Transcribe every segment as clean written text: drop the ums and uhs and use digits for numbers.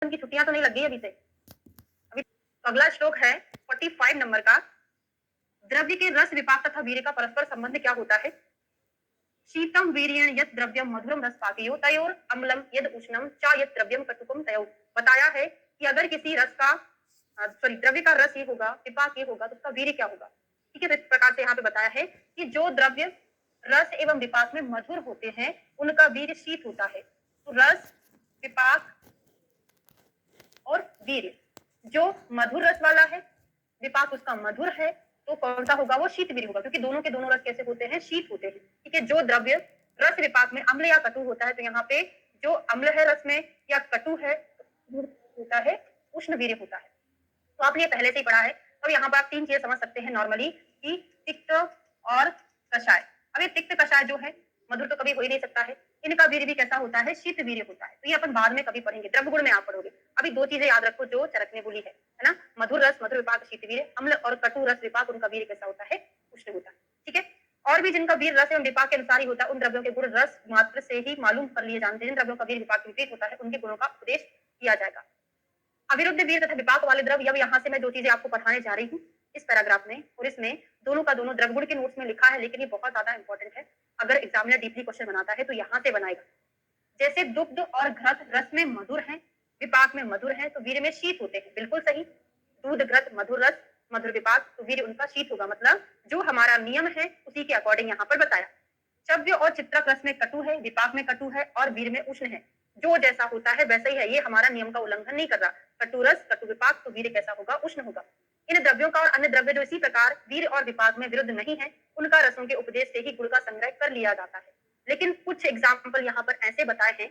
की छुट्टियां तो नहीं लग गई अभी से। अभी अगला श्लोक है 45 नंबर का। द्रव्य के रस विपाक तथा वीर्य का परस्पर संबंध क्या होता है? शीतम वीर्येण यत् द्रव्यम मधुरम रस पाकयो तयोर अम्लम यद उष्णम च यत् द्रव्यम कटुकम तयो। बताया है कि अगर किसी रस का सॉरी द्रव्य का रस ये होगा, विपाक ये होगा, तो उसका वीर्य क्या होगा। ठीक है, तो इस प्रकार से यहाँ पे बताया है कि जो द्रव्य रस एवं विपाक में मधुर होते हैं उनका वीर्य शीत होता है। तो रस, विपाक और वीर्य जो मधुर रस वाला है, विपाक उसका मधुर है, तो कौन सा होगा? वो शीत वीर्य होगा, क्योंकि दोनों के दोनों रस कैसे होते हैं? शीत होते हैं। ठीक है, जो द्रव्य रस विपाक में अम्ल या कटु होता है, तो यहाँ पे जो अम्ल है रस में या कटु है होता है, उष्ण वीर्य होता है। तो आपने ये पहले से ही पढ़ा है। अब यहाँ पर आप तीन चीजें समझ सकते हैं नॉर्मली कि तिक्त और कषाय। अब ये तिक्त कषाय जो है मधुर तो कभी हो ही नहीं सकता है, इनका वीर्य भी कैसा होता है? शीत वीर्य होता है। तो ये अपन बाद में कभी पढ़ेंगे, द्रव्य गुण में आप पढ़ोगे। अभी दो चीजें याद रखो जो चरक ने बोली है ना, मधुर रस मधुर विपाक शीत वीर्य, अम्ल और कटु रस विपाक उनका वीर्य कैसा होता है? उष्ण होता है। ठीक है, और भी जिनका वीर्य रस एवं विपाक के अनुसार ही होता है, उन द्रव्यों के गुण रस मात्र से ही मालूम कर लिए जानते हैं। जिन द्रव्यों का वीर्य विपाक के विपरीत होता है उनके गुणों का उपदेश किया जाएगा। अविरुद्ध वीर्य तथा विपाक वाले द्रव्य, अब यहाँ से मैं जो चीजें आपको पढ़ाने जा रही हूँ इस पैराग्राफ में और इसमें दोनों का दोनों द्रव्य गुण के नोट्स में लिखा है, लेकिन ये बहुत ज्यादा इंपॉर्टेंट है। अगर एग्जामिनर डीपली क्वेश्चन बनाता है तो यहाँ से बनाएगा। जैसे दुग्ध और घृत रस में मधुर है, विपाक में मधुर है, तो वीर्य में शीत होते हैं। बिल्कुल सही, दूध घृत मधुर रस मधुर विपाक, तो वीर्य उनका शीत होगा। मतलब जो हमारा नियम है उसी के अकॉर्डिंग यहाँ पर बताया। चव्य और चित्रक रस में कटु है, विपाक में कटु है और वीर्य में उष्ण है। जो जैसा होता है वैसा ही है, ये हमारा नियम का उल्लंघन नहीं कर रहा। कटु रस कटु विपाक, तो वीर्य कैसा होगा? उष्ण होगा। इन द्रव्यों का और अन्य द्रव्य जो इसी प्रकार वीर्य और विपाक में विरुद्ध नहीं है, उनका रसों के उपदेश से ही गुण का संग्रह कर लिया जाता है। लेकिन कुछ एग्जाम्पल यहाँ पर ऐसे बताए हैं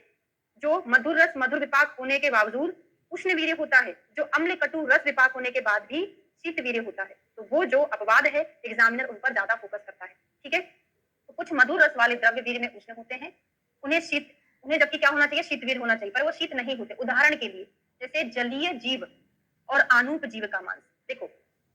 जो मधुर रस मधुर विपाक होने के बावजूद उष्ण वीर्य होता है, जो अम्ल कटु रस विपाक होने के बाद भी शीत वीर्य होता है। तो वो जो अपवाद है एग्जामिनर उन पर ज्यादा फोकस करता है। ठीक है, तो कुछ मधुर रस वाले द्रव्य वीर्य में उष्ण होते हैं, उन्हें जबकि क्या होना चाहिए? शीत वीर्य होना चाहिए, पर वो शीत नहीं होते। उदाहरण के लिए जैसे जलीय जीव और आनूप जीव का मांस। देखो,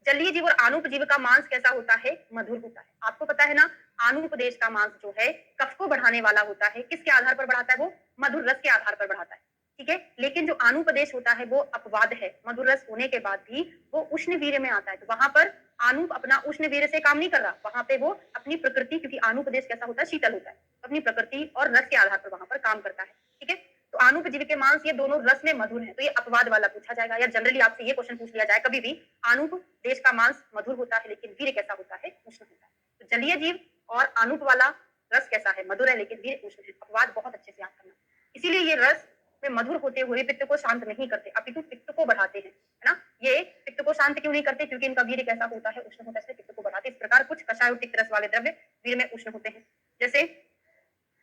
जलीय जीव और आनूप जीव का मांस कैसा होता है? मधुर होता है। आपको पता है ना, आनूप देश का मांस जो है कफ को बढ़ाने वाला होता है। किसके आधार पर बढ़ाता है? वो मधुर रस के आधार पर बढ़ाता है। ठीक है, लेकिन जो आनूपदेश होता है वो अपवाद है। मधुर रस होने के बाद भी वो उष्ण वीर्य में आता है, तो वहां पर आनूप अपना उष्ण वीर्य से काम नहीं कर रहा, वहां पे वो अपनी प्रकृति, क्योंकि आनूपदेश कैसा होता है? शीतल होता है, अपनी प्रकृति और रस के आधार पर वहां पर काम करता है। ठीक है, तो आनूप जीव के मांस ये दोनों रस में मधुर है, तो ये अपवाद वाला पूछा जाएगा। या जनरली आपसे ये क्वेश्चन पूछ लिया जाए कभी भी, आनूप देश का मांस मधुर होता है लेकिन वीर्य कैसा होता है? उष्ण होता है। तो जलीय जीव और आनूप वाला रस कैसा है? मधुर है लेकिन वीर्य उष्ण है। अपवाद बहुत अच्छे से याद करना। इसीलिए ये रस में मधुर होते हुए पित्त को शांत नहीं करते, अपितु पित्त को बढ़ाते हैं, है ना। ये पित्त को शांत क्यों नहीं करते? क्योंकि इनका वीर्य कैसा होता है? उष्ण होता है, इसलिए पित्त को बढ़ाते। इस प्रकार कुछ कषाय और तिक्त रस वाले द्रव्य वीर्य में उष्ण होते हैं। जैसे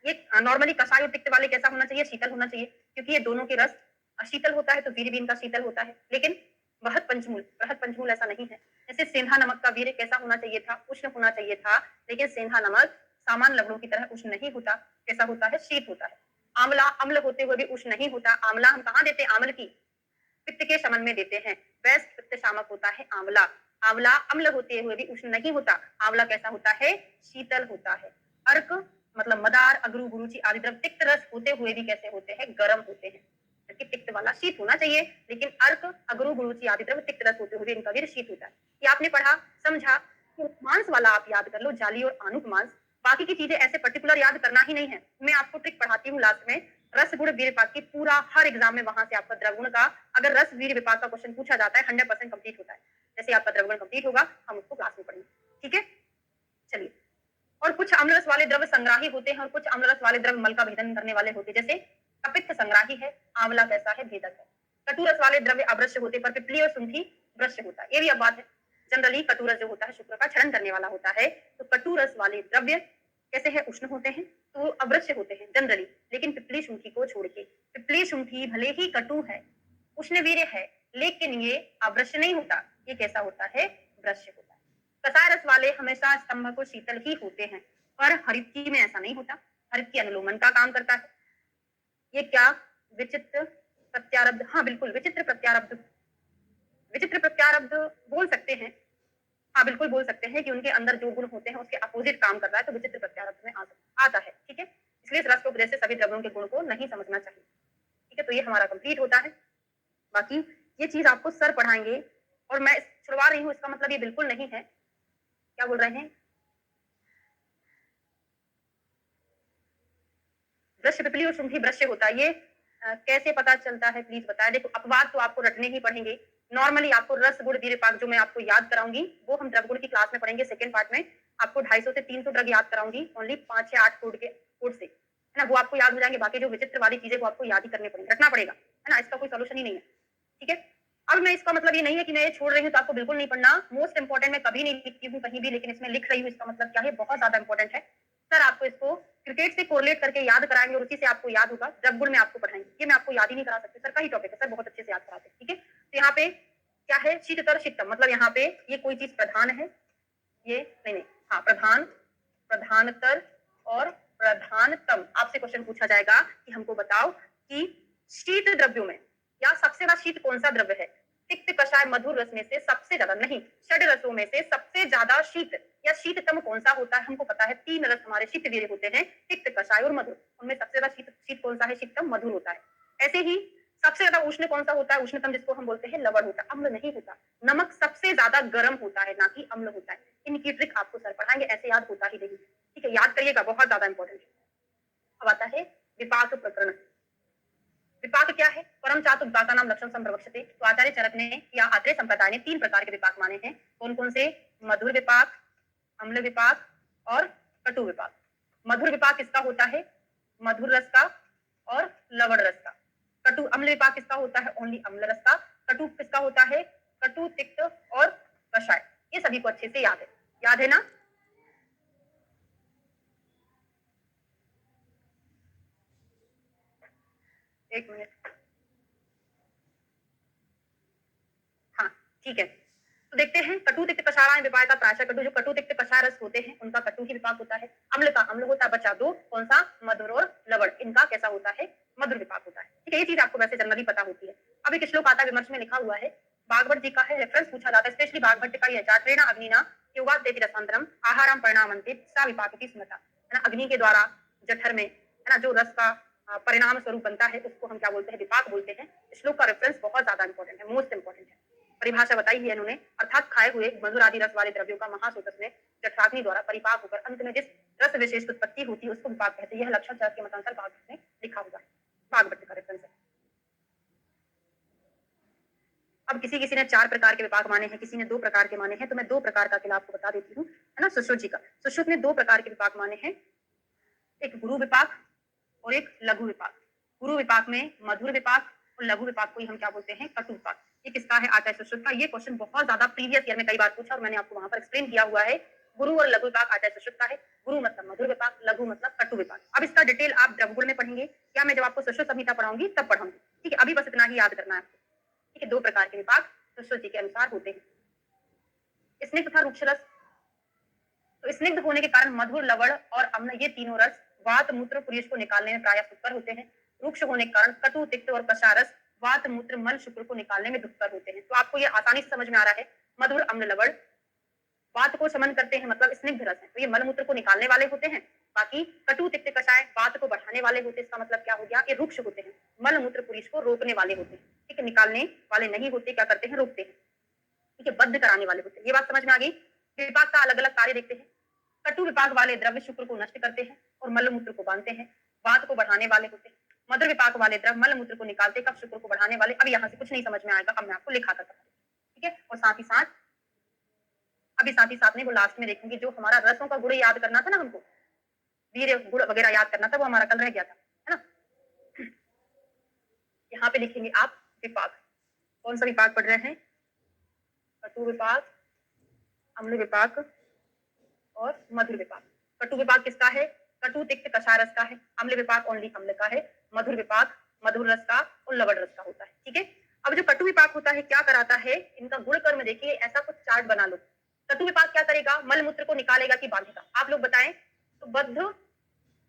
ये नॉर्मली कषाय और तिक्त वाले कैसा होना चाहिए? शीतल होना चाहिए, क्योंकि ये दोनों के रस शीतल होता है, तो वीर्य भी इनका शीतल होता है। लेकिन बृहद पंचमूल ऐसा नहीं है। जैसे सेंधा नमक का वीर्य कैसा होना चाहिए था? उष्ण होना चाहिए था, लेकिन सेंधा नमक सामान्य लवणों की तरह उष्ण नहीं होता। कैसा होता है? शीत होता है। आंवला अम्ल होते हुए भी उष्ण नहीं होता। आंवला हम कहाँ देते हैं? आंवल की पित्त के शमन में देते हैं। वैश्य पित्त शामक होता है आंवला। आंवला अम्ल होते हुए भी उष्ण नहीं होता। आंवला कैसा होता है? शीतल होता है। अर्क मतलब मदार अगरू गुरुचि आदि द्रव्य तिक्त रस होते हुए भी कैसे होते हैं? गर्म होते हैं। जबकि तिक्त वाला शीत होना चाहिए, लेकिन अर्क अगरू गुरुचि आदि द्रव्य तिक्त रस होते हुए भी इनका वीर्य शीत होता है। ये आपने पढ़ा, समझा। तो मांस वाला आप याद कर लो, जाली और आनुक मांस। बाकी की चीजें ऐसे पर्टिकुलर याद करना ही नहीं है। मैं आपको ट्रिक पढ़ाती हूँ लास्ट में, रस गुण वीर्य विपाक की पूरा हर एग्जाम में वहां से आपका द्रवगुण का अगर रस वीर्य विपाक का क्वेश्चन पूछा जाता है 100% कंप्लीट होता है। जैसे आपका द्रवगुण कंप्लीट होगा हम उसको क्लास में पढ़ेंगे। ठीक है, चलिए। और कुछ अम्लरस वाले द्रव्य संग्राही होते हैं और कुछ अम्लरस वाले द्रव्य मल का भेदन करने वाले होते हैं। जैसे कपित्त संग्राही है, आंवला कैसा है? भेदक है। कटुरस वाले द्रव्य अवृश्य होते पर पिपली और सुंठी वृश्य होता है। ये भी अब बात है। जनरली कटुरस जो होता है शुक्र का क्षरण करने वाला होता है, तो कटुरस वाले द्रव्य कैसे है? उष्ण होते हैं, तो अवृश्य होते हैं जनरली। लेकिन पिपली शुंठी को छोड़ के, पिपली शुंठी भले ही कटु है, उष्ण वीर्य है, लेकिन ये अवृश्य नहीं होता। ये कैसा होता है? वृश्य होता है। कसाय रस वाले हमेशा स्तंभ को शीतल ही होते हैं, पर हरित में ऐसा नहीं होता। हरित की अनुलोमन का काम करता है। ये क्या? विचित्र प्रत्यारब्ध, हाँ बिल्कुल विचित्र प्रत्यारब्ध, विचित्र प्रत्यारब्ध बोल सकते हैं। हाँ बिल्कुल बोल सकते हैं कि उनके अंदर जो गुण होते हैं उसके अपोजिट काम कर रहा है, तो विचित्र प्रत्यारब्ध में आता है। ठीक है, इसलिए इस रस को उपदेश से सभी द्रव्यों के गुण को नहीं समझना चाहिए। ठीक है, तो ये हमारा कंप्लीट होता है। बाकी ये चीज आपको सर पढ़ाएंगे, और मैं छुड़वा रही हूँ इसका मतलब ये बिल्कुल नहीं है। क्या बोल रहे हैं? वृक्ष पिपली और शुंठी वृक्ष होता है, ये कैसे पता चलता है प्लीज बताएं। देखो अपवाद तो आपको रटने ही पड़ेंगे। नॉर्मली आपको रस गुण वीर्य पाक जो मैं आपको याद कराऊंगी वो हम द्रवगुण की क्लास में पढ़ेंगे सेकंड पार्ट में। आपको 250 से 300 ड्रग याद कराऊंगी ओनली 5 या 8 कोड से, है ना, वो आपको याद हो जाएंगे। बाकी जो विचित्र वाली चीजें वो आपको याद ही करने पड़ेंगे, रटना पड़ेगा, है ना, इसका कोई सोल्यूशन ही नहीं है। ठीक है, अब मैं इसका मतलब ये नहीं है कि मैं ये छोड़ रही हूँ तो आपको बिल्कुल नहीं पढ़ना। मोस्ट इंपॉर्टेंट मैं कभी नहीं लिखती हूँ कहीं भी, लेकिन इसमें लिख रही हूँ, इसका मतलब क्या है, बहुत ज्यादा इंपॉर्टेंट है। सर आपको इसको क्रिकेट से कोरिलेट करके याद कराएंगे और उसी से आपको याद होगा, द्रवगुण में आपको पढ़ाएंगे। ये मैं आपको याद ही नहीं करा सकती, सर का ही टॉपिक है, सर बहुत अच्छे से याद कराते हैं। ठीक है, तो यहाँ पे क्या है, शीततर शीतम, मतलब यहाँ पे ये कोई चीज प्रधान है, ये नहीं नहीं, हाँ प्रधान, प्रधानतर और प्रधानतम। आपसे क्वेश्चन पूछा जाएगा कि हमको बताओ कि शीत द्रव्यों में या सबसे ज्यादा शीत कौन सा द्रव्य है। तिक्त कषाय मधुर रस में से सबसे ज्यादा, नहीं, षड रसों में से सबसे ज्यादा शीत या शीततम कौन सा होता है। हमको पता है 3 रस हमारे शीत वीर्य होते हैं, तिक्त कषाय और मधुर। उनमें सबसे ज्यादा शीत शीत कौन सा है, शीततम मधुर होता है। ऐसे ही सबसे ज्यादा उष्ण कौन सा होता है, उष्णतम जिसको हम बोलते हैं लवण होता है, अम्ल नहीं होता। नमक सबसे ज्यादा गर्म होता है, ना कि अम्ल होता है। इनकी ट्रिक आपको सर पढ़ाएंगे, ऐसे याद होता ही नहीं। ठीक है, याद करिएगा, बहुत ज्यादा इंपॉर्टेंट है। अब आता है विपाक प्रकरण। विपाक क्या है, परम चातु विपाका नाम लक्षण संप्रवक्षते। तो आचार्य चरक ने या आत्रेय संप्रदाय ने 3 प्रकार के विपाक माने हैं। कौन कौन से, मधुर विपाक, अम्ल विपाक और कटु विपाक। मधुर विपाक किसका होता है, मधुर रस का और लवण रस का। कटु अम्ल विपाक किसका होता है, ओनली अम्ल रस का। कटु किसका होता है, कटु तिक्त और कषाय। ये सभी को अच्छे से याद है ना। एक मिनट, हाँ ठीक है, तो देखते हैं कटु तिक्त कषाय विपाक का प्रायः कटु, जो कटु तिक्त कषाय रस होते हैं उनका कटु ही विपाक होता है। अम्ल का अम्ल होता है, बचा 2, कौन सा, मधुर और लवण, इनका कैसा होता है, मधुर विपाक होता है। ठीक है, ये चीज आपको वैसे जनरली पता होती है। अब एक श्लोक आता है विमर्श में लिखा हुआ है, भागवत जी का है, रेफरेंस पूछा जाता है, स्पेशली भागवत का ही, चात्रेण अग्निना योगात देति रसांतरम आहारम परिणामन्ते सा विपाकति स्मृता, है ना, अग्नि के द्वारा जठर में, है ना, जो रस का परिणाम स्वरूप बनता है उसको हम क्या बोलते हैं, विपाक बोलते हैं। श्लोक का रेफरेंस बहुत ज्यादा इंपॉर्टेंट है, मोस्ट इंपॉर्टेंट है। परिभाषा बताई है इन्होंने, अर्थात खाए हुए मधुर आदि रस वाले द्रव्यों का महासोतस में जठराग्नि द्वारा परिपाक होकर अंत में जिस रस विशेष उत्पत्ति होती है उसको विपाक कहते हैं। यह लक्षण चरक के मतांतर भागवत में लिखा हुआ है, भागवत का रेफरेंस है। अब किसी किसी ने 4 प्रकार के विपाक माने हैं, किसी ने 2 प्रकार के माने हैं, तो मैं 2 प्रकार का किला आपको बता देती हूँ, है ना। सुश्रुत जी का, सुश्रुत ने 2 प्रकार के विपाक माने हैं, एक गुरु विपाक और एक लघु विपाक। गुरु विपाक में मधुर विपाक और लघु विपाक को ही हम क्या बोलते हैं, कटु विपाक। ये किसका है, आचार्य सुश्रुत का। ये क्वेश्चन बहुत ज्यादा प्रीवियस ईयर में कई बार पूछा और मैंने आपको वहां पर एक्सप्लेन किया हुआ है। गुरु और लघु विपाक आचार्य सुश्रुत का है, गुरु मतलब मधुर विपाक, लघु मतलब कटु विपाक। अब इसका डिटेल आप द्रवगुण में पढ़ेंगे या मैं जब आपको सुश्रुत संहिता पढ़ाऊंगी तब पढ़ाऊंगी। ठीक है, अभी बस इतना ही याद करना है आपको। ठीक है, 2 प्रकार के विपाक सुश्रुत जी के अनुसार होते हैं। स्निग्ध तथा रुक्ष रस, तो स्निग्ध होने के कारण मधुर, लवण और अम्ल ये तीनों रस वात मूत्र पुरुष को निकालने में प्रायः सुकर होते हैं। रुक्ष होने के कारण कटु तिक्त और कषारस वात मूत्र मल शुक्र को निकालने में दुष्कर होते हैं। तो आपको ये आसानी से समझ में आ रहा है, मधुर अम्ल लवण वात को शमन करते हैं, मतलब स्निग्ध रस है, तो ये मल मूत्र को निकालने वाले होते हैं। बाकी कटु तिक्त कषाय वात को बढ़ाने वाले होते हैं, इसका मतलब क्या हो गया, ये रुक्ष होते हैं, मल मूत्र पुरुष को रोकने वाले होते हैं। ठीक है, निकालने वाले नहीं होते, क्या करते हैं, रोकते हैं। ठीक है, बद्ध कराने वाले होते हैं। ये बात समझ में आ गई। विपाक का अलग अलग कार्य देखते हैं। कटु विपाक वाले द्रव्य शुक्र को नष्ट करते हैं और मल मूत्र को बांधते हैं, वात को बढ़ाने वाले होते हैं। मधुर विपाक वाले द्रव्य मल मूत्र को निकालते, कब शुक्र को बढ़ाने वाले। अब यहाँ से कुछ नहीं समझ में आएगा, अब मैं आपको लिखा कर। ठीक है, और साथ ही साथ में वो लास्ट में देखेंगे, जो हमारा रसों का गुण याद करना था ना, हमको वीर्य गुण वगैरह याद करना था, वो हमारा कल रह गया था, है ना। यहाँ पे लिखेंगे आप विपाक, कौन सा विपाक पढ़ रहे हैं, कटु विपाक, अम्ल विपाक और मधुर विपाक। कटु विपाक किसका है, कटु तिक्त कषारस का है। अम्ल विपाक ओनली अम्ल का है। मधुर विपाक मधुर रस का और लवण रस का होता है। ठीक है, अब जो कटु विपाक होता है क्या कराता है, इनका गुण कर्म देखिए, ऐसा कुछ चार्ट बना लो। कटु विपाक क्या करेगा, मल मूत्र को निकालेगा कि बांधेगा, आप लोग बताएं। तो बद्ध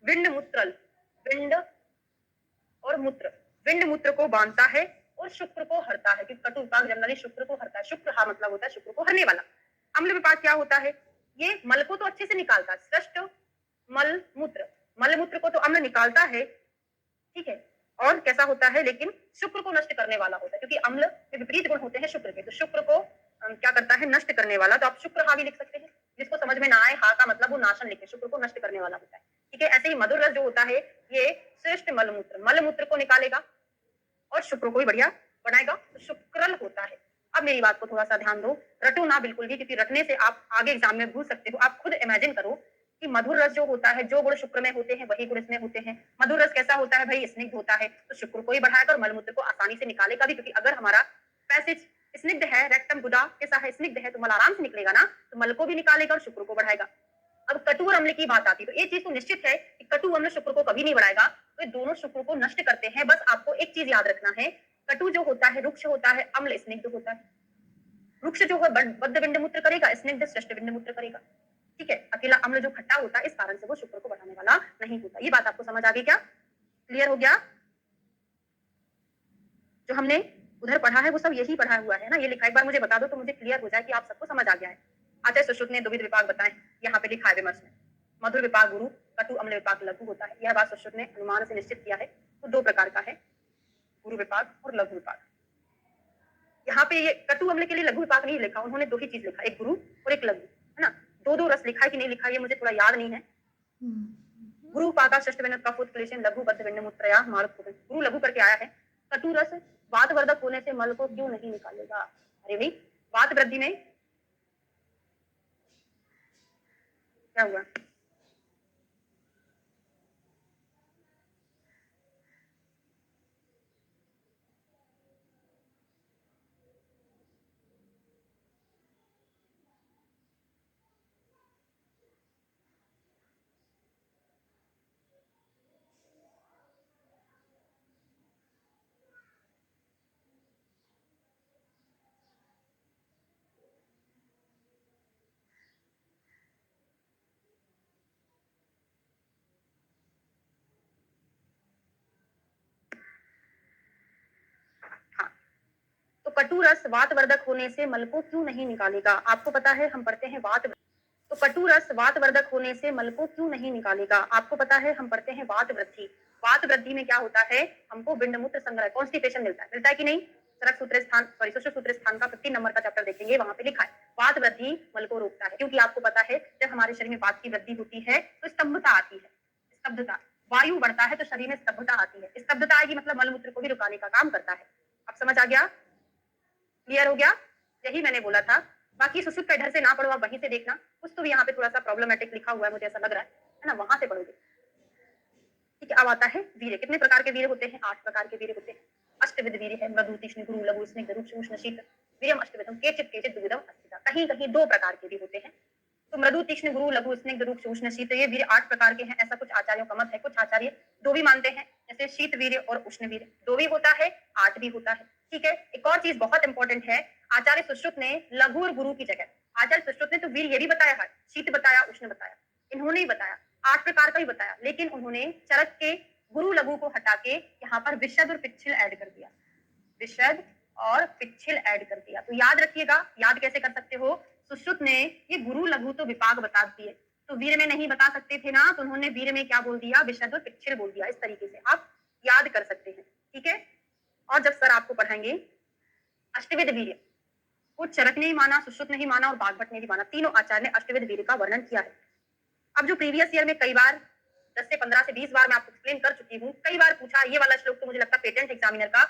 विंड मूत्रल, विंड और मूत्र, विंड मूत्र को बांधता है और शुक्र को हरता है, क्योंकि कटु विपाक जनरली शुक्र को हरता है। शुक्र हा मतलब होता है शुक्र को हरने वाला। अम्ल विपाक क्या होता है, ये मल को तो अच्छे से निकालता है, श्रेष्ठ मल मूत्र, मल मूत्र को तो अम्ल निकालता है, ठीक है, और कैसा होता है, लेकिन शुक्र को नष्ट करने वाला होता है, क्योंकि अम्ल के विपरीत गुण होते हैं शुक्र के, तो शुक्र को क्या करता है, नष्ट करने वाला। तो आप शुक्र हा भी लिख सकते हैं। जिसको समझ में ना आए, हा का मतलब वो नाशन लिखे, शुक्र को नष्ट करने वाला होता है। ठीक है, ऐसे ही मधुर रस जो होता है, ये श्रेष्ठ मलमूत्र को निकालेगा और शुक्र को भी बढ़िया बनाएगा, तो शुक्रल होता है। अब मेरी बात को थोड़ा सा ध्यान दो, रटो ना बिल्कुल भी, क्योंकि रटने से आप आगे एग्जाम में भूल सकते हो। आप खुद इमेजिन करो कि मधुर रस जो होता है, जो गुण शुक्र में होते हैं वही गुण इसमें होते हैं। मधुर रस कैसा होता है भाई, स्निग्ध होता है, तो शुक्र को ही बढ़ाएगा और मलमूत्र को आसानी से निकालेगा भी, क्योंकि अगर हमारा पैसेज स्निग्ध है, रेक्टम गुदा कैसा है, स्निग्ध है, तो मल आराम से निकलेगा ना, तो मल को भी निकालेगा और शुक्र को बढ़ाएगा। अब कटु और अम्ल की बात आती है, तो ये चीज तो निश्चित है कि कटु अम्ल शुक्र को कभी नहीं बढ़ाएगा, तो ये दोनों शुक्र को नष्ट करते हैं। बस आपको एक चीज याद रखना है, कटु जो होता है रुक्ष होता है, अम्ल स्निग्ध होता है। रुक्ष जो है बद्ध विंड मूत्र करेगा, स्निग्ध श्रेष्ठ विंड मूत्र करेगा। ठीक है, अकेला अम्ल जो खट्टा होता है, इस कारण से वो शुक्र को बढ़ाने वाला नहीं होता। ये बात आपको समझ आ गई क्या? क्लियर हो गया? जो हमने उधर पढ़ा है वो सब यही पढ़ा हुआ है ना, ये लिखा एक बार मुझे बता दो तो मुझे क्लियर हो जाए कि आप सबको समझ आ गया है। आचार्य सुश्रुत ने द्विविध विभाग बताए, यहाँ पे लिखा है विमर्श में, मधुर विभाग गुरु, कटु अम्ल विभाग लघु होता है। यह बात सुश्रुत ने अनुमान से निश्चित किया है। तो दो प्रकार का है, गुरु विभाग और लघु विभाग। यहाँ पे ये कटु अम्ल के लिए लघु विभाग नहीं लिखा, उन्होंने दो ही चीज लिखा, एक गुरु और एक लघु, है ना। दो दो रस लिखा है कि नहीं लिखा, ये मुझे थोड़ा याद नहीं है। गुरु पाका षष्ठ विनत का फुट क्लेशन लघु बद्ध विंड मूत्रया मार्ग गुरु लघु करके आया है। कटु रस वातवर्धक होने से मल को क्यों नहीं निकालेगा? अरे भाई, वात वृद्धि में क्या हुआ? हाँ, तो कटु रस वातवर्धक होने से मल को क्यों नहीं निकालेगा? आपको पता है, हम पढ़ते हैं वात, तो कटु रस वातवर्धक होने से मल को क्यों नहीं निकालेगा? आपको पता है, हम पढ़ते हैं वात वृद्धि। वात वृद्धि में क्या होता है, हमको विंड मूत्र संग्रह कॉन्स्टिपेशन मिलता है कि नहीं? सरक सूत्र स्थान, सॉरी सुश्रुत सूत्र स्थान का 15 नंबर का चैप्टर देखेंगे, वहां पे लिखा है वात वृद्धि मल को रोकता है, क्योंकि आपको पता है जब हमारे शरीर में वात की वृद्धि होती है तो स्तंभता आती है। स्तब्धता, वायु बढ़ता है तो शरीर में स्तब्धता आती है। स्तब्धता आएगी मतलब मल मूत्र को भी रुकाने का काम करता है। अब समझ आ गया? क्लियर हो गया? यही मैंने बोला था। बाकी सुश्रुत का इधर से ना पढ़ो, आप वहीं से देखना, कुछ तो भी यहाँ पे थोड़ा सा प्रॉब्लमेटिक लिखा हुआ है, मुझे ऐसा लग रहा है ना, वहां से पढ़ोगे। ठीक है, अब आता है वीर्य। कितने प्रकार के वीर्य होते हैं? 8 प्रकार के वीर्य होते हैं। अष्टविध वीर्य है, मृदु तीक्ष्ण गुरु लघु स्निग्ध रुक्ष उष्ण शीत वीर्यम अष्टविधम केचित केचित द्विविधम अस्थिता। कहीं कहीं 2 प्रकार के भी होते हैं। तो मृदु तीक्ष्ण गुरु लघु स्निग्ध रुक्ष उष्ण शीत, ये वीर्य 8 प्रकार के हैं, ऐसा कुछ आचार्यों का मत है। कुछ आचार्य 2 भी मानते हैं, जैसे शीत वीर्य और उष्ण वीर्य, 2 भी होता है, 8 भी होता है। ठीक है, एक और चीज बहुत इंपॉर्टेंट है, आचार्य सुश्रुत ने लघु और गुरु की जगह आचार्य सुश्रुत ने तो वीर ये भी बताया है, शीत बताया, उष्ण बताया, इन्होंने ही बताया 8 प्रकार का ही बताया, लेकिन उन्होंने चरक के गुरु लघु को हटा के यहाँ पर विशद और पिच्छिल ऐड कर दिया, विशद और पिच्छिल ऐड कर दिया। तो याद रखिएगा, याद कैसे कर सकते हो, सुश्रुत ने ये गुरु लघु तो विपाक बता दिए, तो वीर में नहीं बता सकते थे ना, तो उन्होंने वीर में क्या बोल दिया, विशद और पिच्छिल बोल दिया। इस तरीके से आप याद कर सकते हैं। ठीक है, और जब सर आपको पढ़ाएंगे अष्टविध वीर्य, वो चरक ने ही माना, सुश्रुत ने ही माना और बागभट्ट ने भी माना, तीनों आचार्य ने अष्टविध वीर्य का वर्णन किया है। अब जो प्रीवियस ईयर में कई बार 10 से 15 से 20 बार मैं आपको एक्सप्लेन कर चुकी हूँ, कई बार पूछा ये वाला श्लोक, तो मुझे लगता है पेटेंट एग्जामिनर का,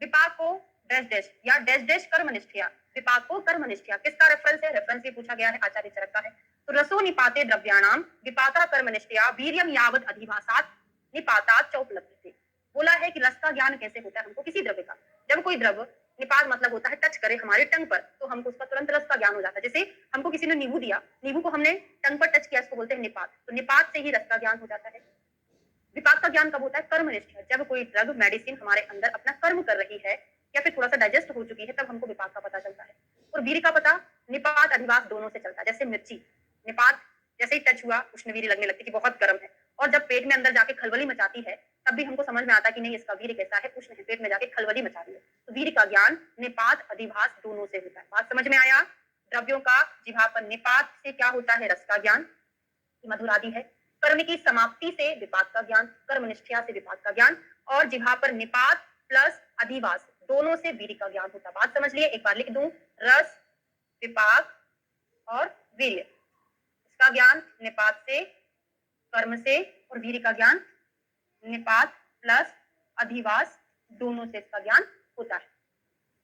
विपाक को डैश डैश या डैश डैश कर्मनिष्ठया, विपाक को कर्मनिष्ठया, किसका रेफरेंस है? रेफरेंस भी पूछा गया है, आचार्य चरक का है। तो रसो निपाते द्रव्याणाम विपाका कर्मनिष्ठया वीर्यम यावत अधिभासात निपातात चौपलब्धते। बोला है कि रस का ज्ञान कैसे होता है हमको किसी द्रव्य का, जब कोई द्रव्य निपात मतलब होता है टच करे हमारे टंग पर, तो हमको उसका तुरंत रस का ज्ञान हो जाता है। जैसे हमको किसी ने नींबू दिया, नींबू को हमने टंग पर टच किया, इसको बोलते हैं निपात, तो निपात से ही रस का ज्ञान हो जाता है। विपाक का ज्ञान कब होता है? कर्मनिष्ठ, जब कोई ड्रग मेडिसिन हमारे अंदर अपना कर्म कर रही है या फिर थोड़ा सा डाइजेस्ट हो चुकी है, तब हमको विपाक का पता चलता है। और वीर्य का पता निपात अधिवास दोनों से चलता है। जैसे मिर्ची, निपात जैसे ही टच हुआ उष्ण वीर्य लगने लगती है कि बहुत गर्म है, और जब पेट में अंदर जाके खलबली मचाती है तब भी हमको समझ में आता है कि नहीं इसका वीर्य कैसा है, उष्ण है, पेट में जाके खलबली मचा रही है। तो वीर्य का ज्ञान निपात अधिभास दोनों से होता है। बात समझ में आया? द्रव्यों का जिह्वा पर निपात से क्या होता है? रस का ज्ञान, मधुर आदि है। कर्म की समाप्ति से विपाक का ज्ञान, कर्मनिष्ठया से विपाक का ज्ञान, और जिह्वा पर निपात प्लस अधिवास दोनों से वीर्य का ज्ञान होता है। बात समझ लिए, एक बार लिख दूं, रस, विपाक और वीर्य। इसका ज्ञान निपात से, कर्म से, और वीर्य का ज्ञान निपात प्लस अधिवास दोनों से इसका ज्ञान होता है।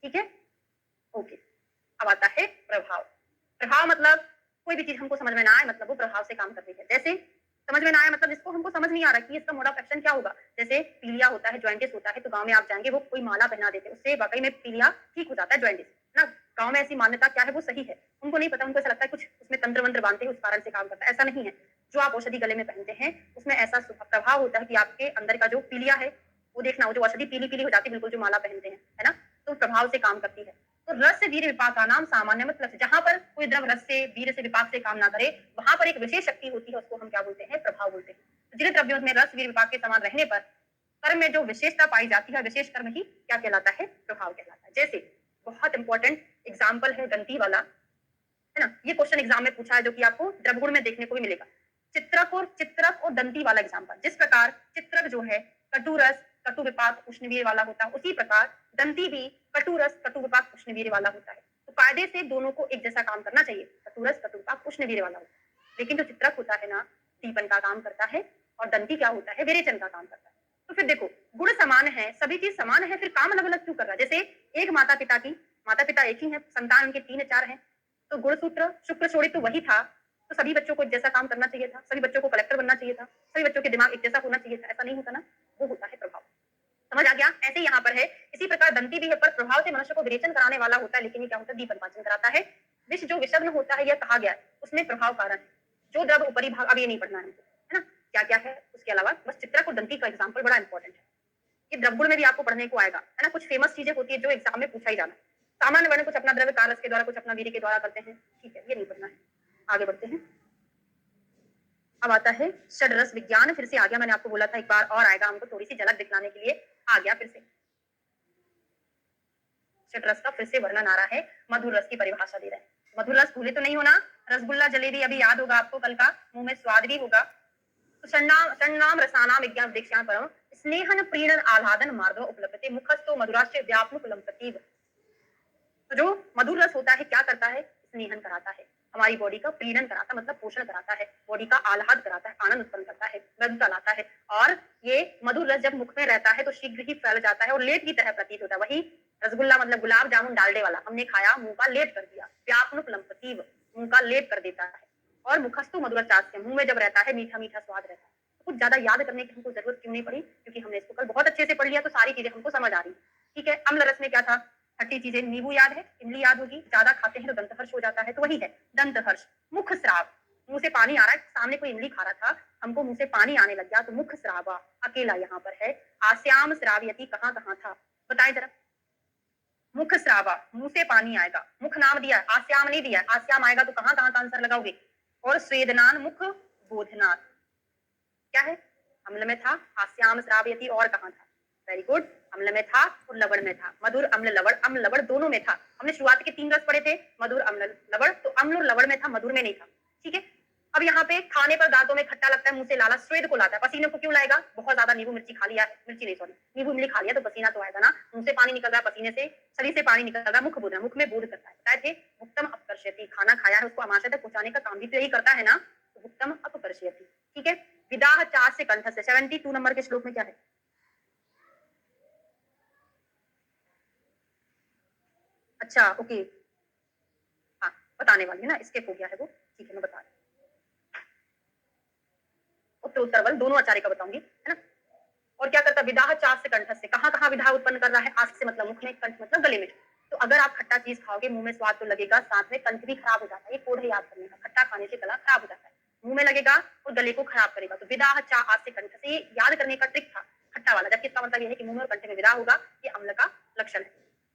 ठीक है, ओके। अब आता है प्रभाव। प्रभाव मतलब कोई भी चीज हमको समझ में ना आए, मतलब वो प्रभाव से काम करती है। जैसे समझ में ना आए मतलब जिसको हमको समझ नहीं आ रहा कि इसका मोड ऑफ एक्शन क्या होगा। जैसे पीलिया होता है, जॉइंटिस होता है, तो गांव में आप जाएंगे वो कोई माला पहना देते, उससे वाकई में पीलिया ठीक हो जाता है, जॉइंटिस ना। गांव में ऐसी मान्यता क्या है वो सही है, उनको नहीं पता, उनको ऐसा लगता है कुछ उसमें तंत्र मंत्र बांधते हैं उस कारण से काम करता है। ऐसा नहीं है। जो आप औषधि गले में पहनते हैं उसमें ऐसा प्रभाव होता है कि आपके अंदर का जो पीलिया है वो देखना, वो जो औषधि पीली पीली हो जाती है बिल्कुल, जो माला पहनते हैं, है ना, तो प्रभाव से काम करती है। तो रस से वीर्य विपाक का नाम सामान्य मतलब जहां पर कोई द्रव रस से वीर्य से विपाक से काम ना करे वहां पर एक विशेष शक्ति होती है, उसको हम क्या बोलते हैं, प्रभाव बोलते हैं। तो जिन द्रव्यों में रस वीर्य विपाक के समान रहने पर कर्म में जो विशेषता पाई जाती है, विशेष कर्म ही क्या कहलाता है, प्रभाव कहलाता है। जैसे बहुत इंपॉर्टेंट एग्जाम्पल है दंती वाला, है ना, ये क्वेश्चन एग्जाम में पूछा है जो कि आपको द्रवगुण में देखने को भी मिलेगा। चित्रक और दंती वाला एग्जाम्पल। जिस प्रकार चित्रक जो है कटु रस कटु विपाक उष्णवीर्य वाला होता है, उसी प्रकार दंती भी कटु रस कटु विपाक उष्णवीर्य वाला होता है। तो कायदे से दोनों को एक जैसा काम करना चाहिए, कटु रस कटु विपाक उष्णवीर्य वाला होता है। लेकिन जो चित्रक होता है ना, दीपन का काम करता है, और दंती क्या होता है, विरेचन का काम करता है। तो फिर देखो, गुण समान है, सभी चीज समान है, फिर काम अलग अलग क्यों कर रहा है। जैसे एक माता पिता एक ही है, संतान उनके 3-4 हैं, तो गुणसूत्र शुक्र शोणित तो वही था, तो सभी बच्चों को एक जैसा काम करना चाहिए था, सभी बच्चों को कलेक्टर बनना चाहिए था, सभी बच्चों के दिमाग एक जैसा होना चाहिए था। ऐसा नहीं होता ना, वो होता है प्रभाव। समझ आ गया। ऐसे यहाँ पर है, इसी प्रकार दंती भी है, पर प्रभाव से मनुष्य को विरेचन कराने वाला होता है, लेकिन ये क्या होता है, दीपन पाचन कराता है। विष जो विषग्न होता है, यह कहा गया है, उसमें प्रभाव कारण है। जो द्रव ऊपरी भाग, अब ये नहीं पढ़ना है, है ना, क्या क्या है उसके अलावा, बस चित्रक और दंती का एग्जाम्पल बड़ा इंपॉर्टेंट है। ये द्रवगुण में भी आपको पढ़ने को आएगा, है ना, कुछ फेमस चीजें होती है जो एग्जाम में पूछा ही जाना है। सामान्य वर्ण कुछ अपना द्रव्य कारस के द्वारा, कुछ अपना वीर्य के द्वारा करते हैं, ठीक है, ये नहीं पढ़ना है। आगे बढ़ते हैं। अब आता है षड्रस विज्ञान। फिर से आ गया, मैंने आपको बोला था एक बार और आएगा, हमको थोड़ी सी झलक दिखलाने के लिए आ गया फिर से। षड्रस का फिर से वर्णन आ रहा है, मधुर रस की परिभाषा दे रहे हैं। मधुर रस भूले तो नहीं होना, रसगुल्ला जलेबी अभी याद होगा आपको, कल का मुंह में स्वाद भी होगा। तो षण्णाम रसानाम विज्ञान उद्देश्यां परम स्नेहन प्रीणन आह्लादन मार्दव उपलब्धते मुखस्थो मधुराश्च व्यापनुक लंपतीव। तो जो मधुर रस होता है क्या करता है, स्नेहन कराता है, हमारी बॉडी का प्रीणन कराता है, मतलब पोषण कराता है, बॉडी का आह्लाद कराता है, आनंद उत्पन्न करता है, मधुता लाता है। और ये मधुर रस जब मुख में रहता है तो शीघ्र ही फैल जाता है और लेट की तरह प्रतीत होता है। वही रसगुल्ला मतलब गुलाब जामुन डालडे वाला, हमने खाया मुंह का लेट कर दिया, व्यापनुक लंपतीव, मुंह का लेट कर देता है। और मुखस्तु मधुराचास्य, मुंह में जब रहता है मीठा मीठा स्वाद रहता है। तो कुछ ज्यादा याद करने की हमको जरूरत क्यों नहीं पड़ी, क्योंकि हमने इसको कल बहुत अच्छे से पढ़ लिया, तो सारी चीजें हमको समझ आ रही। ठीक है, अम्ल रस में क्या था, खट्टी चीजें, नींबू याद है, इमली याद होगी, ज्यादा खाते हैं तो दंत हर्ष हो जाता है, तो वही है दंत हर्ष। मुख स्राव, मुंह से पानी आ रहा है, सामने कोई इमली खा रहा था, हमको मुंह से पानी आने लग गया, तो मुख स्रावा अकेला यहाँ पर है। आस्याम श्रावयति कहाँ कहाँ था, बताए जरा। मुख स्रावा, मुंह से पानी आएगा, मुख नाम दिया, आस्याम नहीं दिया, आस्याम आएगा तो कहाँ कहाँ का आंसर लगाओगे। और स्वेदनान मुख बोधनाथ, क्या है, अम्ल में था, आस्याम श्रावयति और कहाँ था, वेरी गुड, अम्ल में था और लवण में था। मधुर अम्ल लवण दोनों में था। हमने शुरुआत के 3 रस पढ़े थे, मधुर अम्ल लवण, तो अम्ल और लवण में था, मधुर में नहीं था। ठीक है, अब यहाँ पे खाने पर दांतों में खट्टा लगता है, मुंह से लाला, स्वेद को लाता है, पसीने को क्यों लाएगा, बहुत ज्यादा नींबू मिर्ची खा लिया है, मिर्ची नहीं सॉरी नींबू इमली खा लिया तो पसीना तो आएगा ना, मुंह से पानी निकल रहा है, पसीने से शरीर से पानी निकल रहा है, मुख बोध, मुख में बोध करता है, बताए थे उत्तम अपकर्षयति, खाना खाया है उसको आमाशय तक पहुंचाने का काम भी तो यही करता है ना, तो उत्तम अपकर्षयति। ठीक है, विदाह चार से कंठ से, 72 नंबर के श्लोक में क्या है, अच्छा ओके, हाँ बताने वाली है ना, स्किप हो गया है वो, ठीक है मैं बता रही हूँ। उत्तर उत्तर बल दोनों आचार्य का बताऊंगी, है ना। और क्या करता है, विदाह चार से कंठ से, कहाँ कहाँ विदाह उत्पन्न कर रहा है, आस्क से मतलब मुख में, कंठ मतलब गले में। तो अगर आप खट्टा चीज खाओगे मुंह में स्वाद तो लगेगा, साथ में कंठ भी खराब हो जाता है, ये कोड है याद करने का, खट्टा खाने से गला खराब हो जाता है, मुंह में लगेगा और गले को खराब करेगा। तो विदाह चा आस से कंठ से, ये याद करने का ट्रिक था खट्टा वाला, जबकि इसका मतलब ये है कि मुंह में और कंठ में विदा होगा, ये अम्ल का लक्षण है।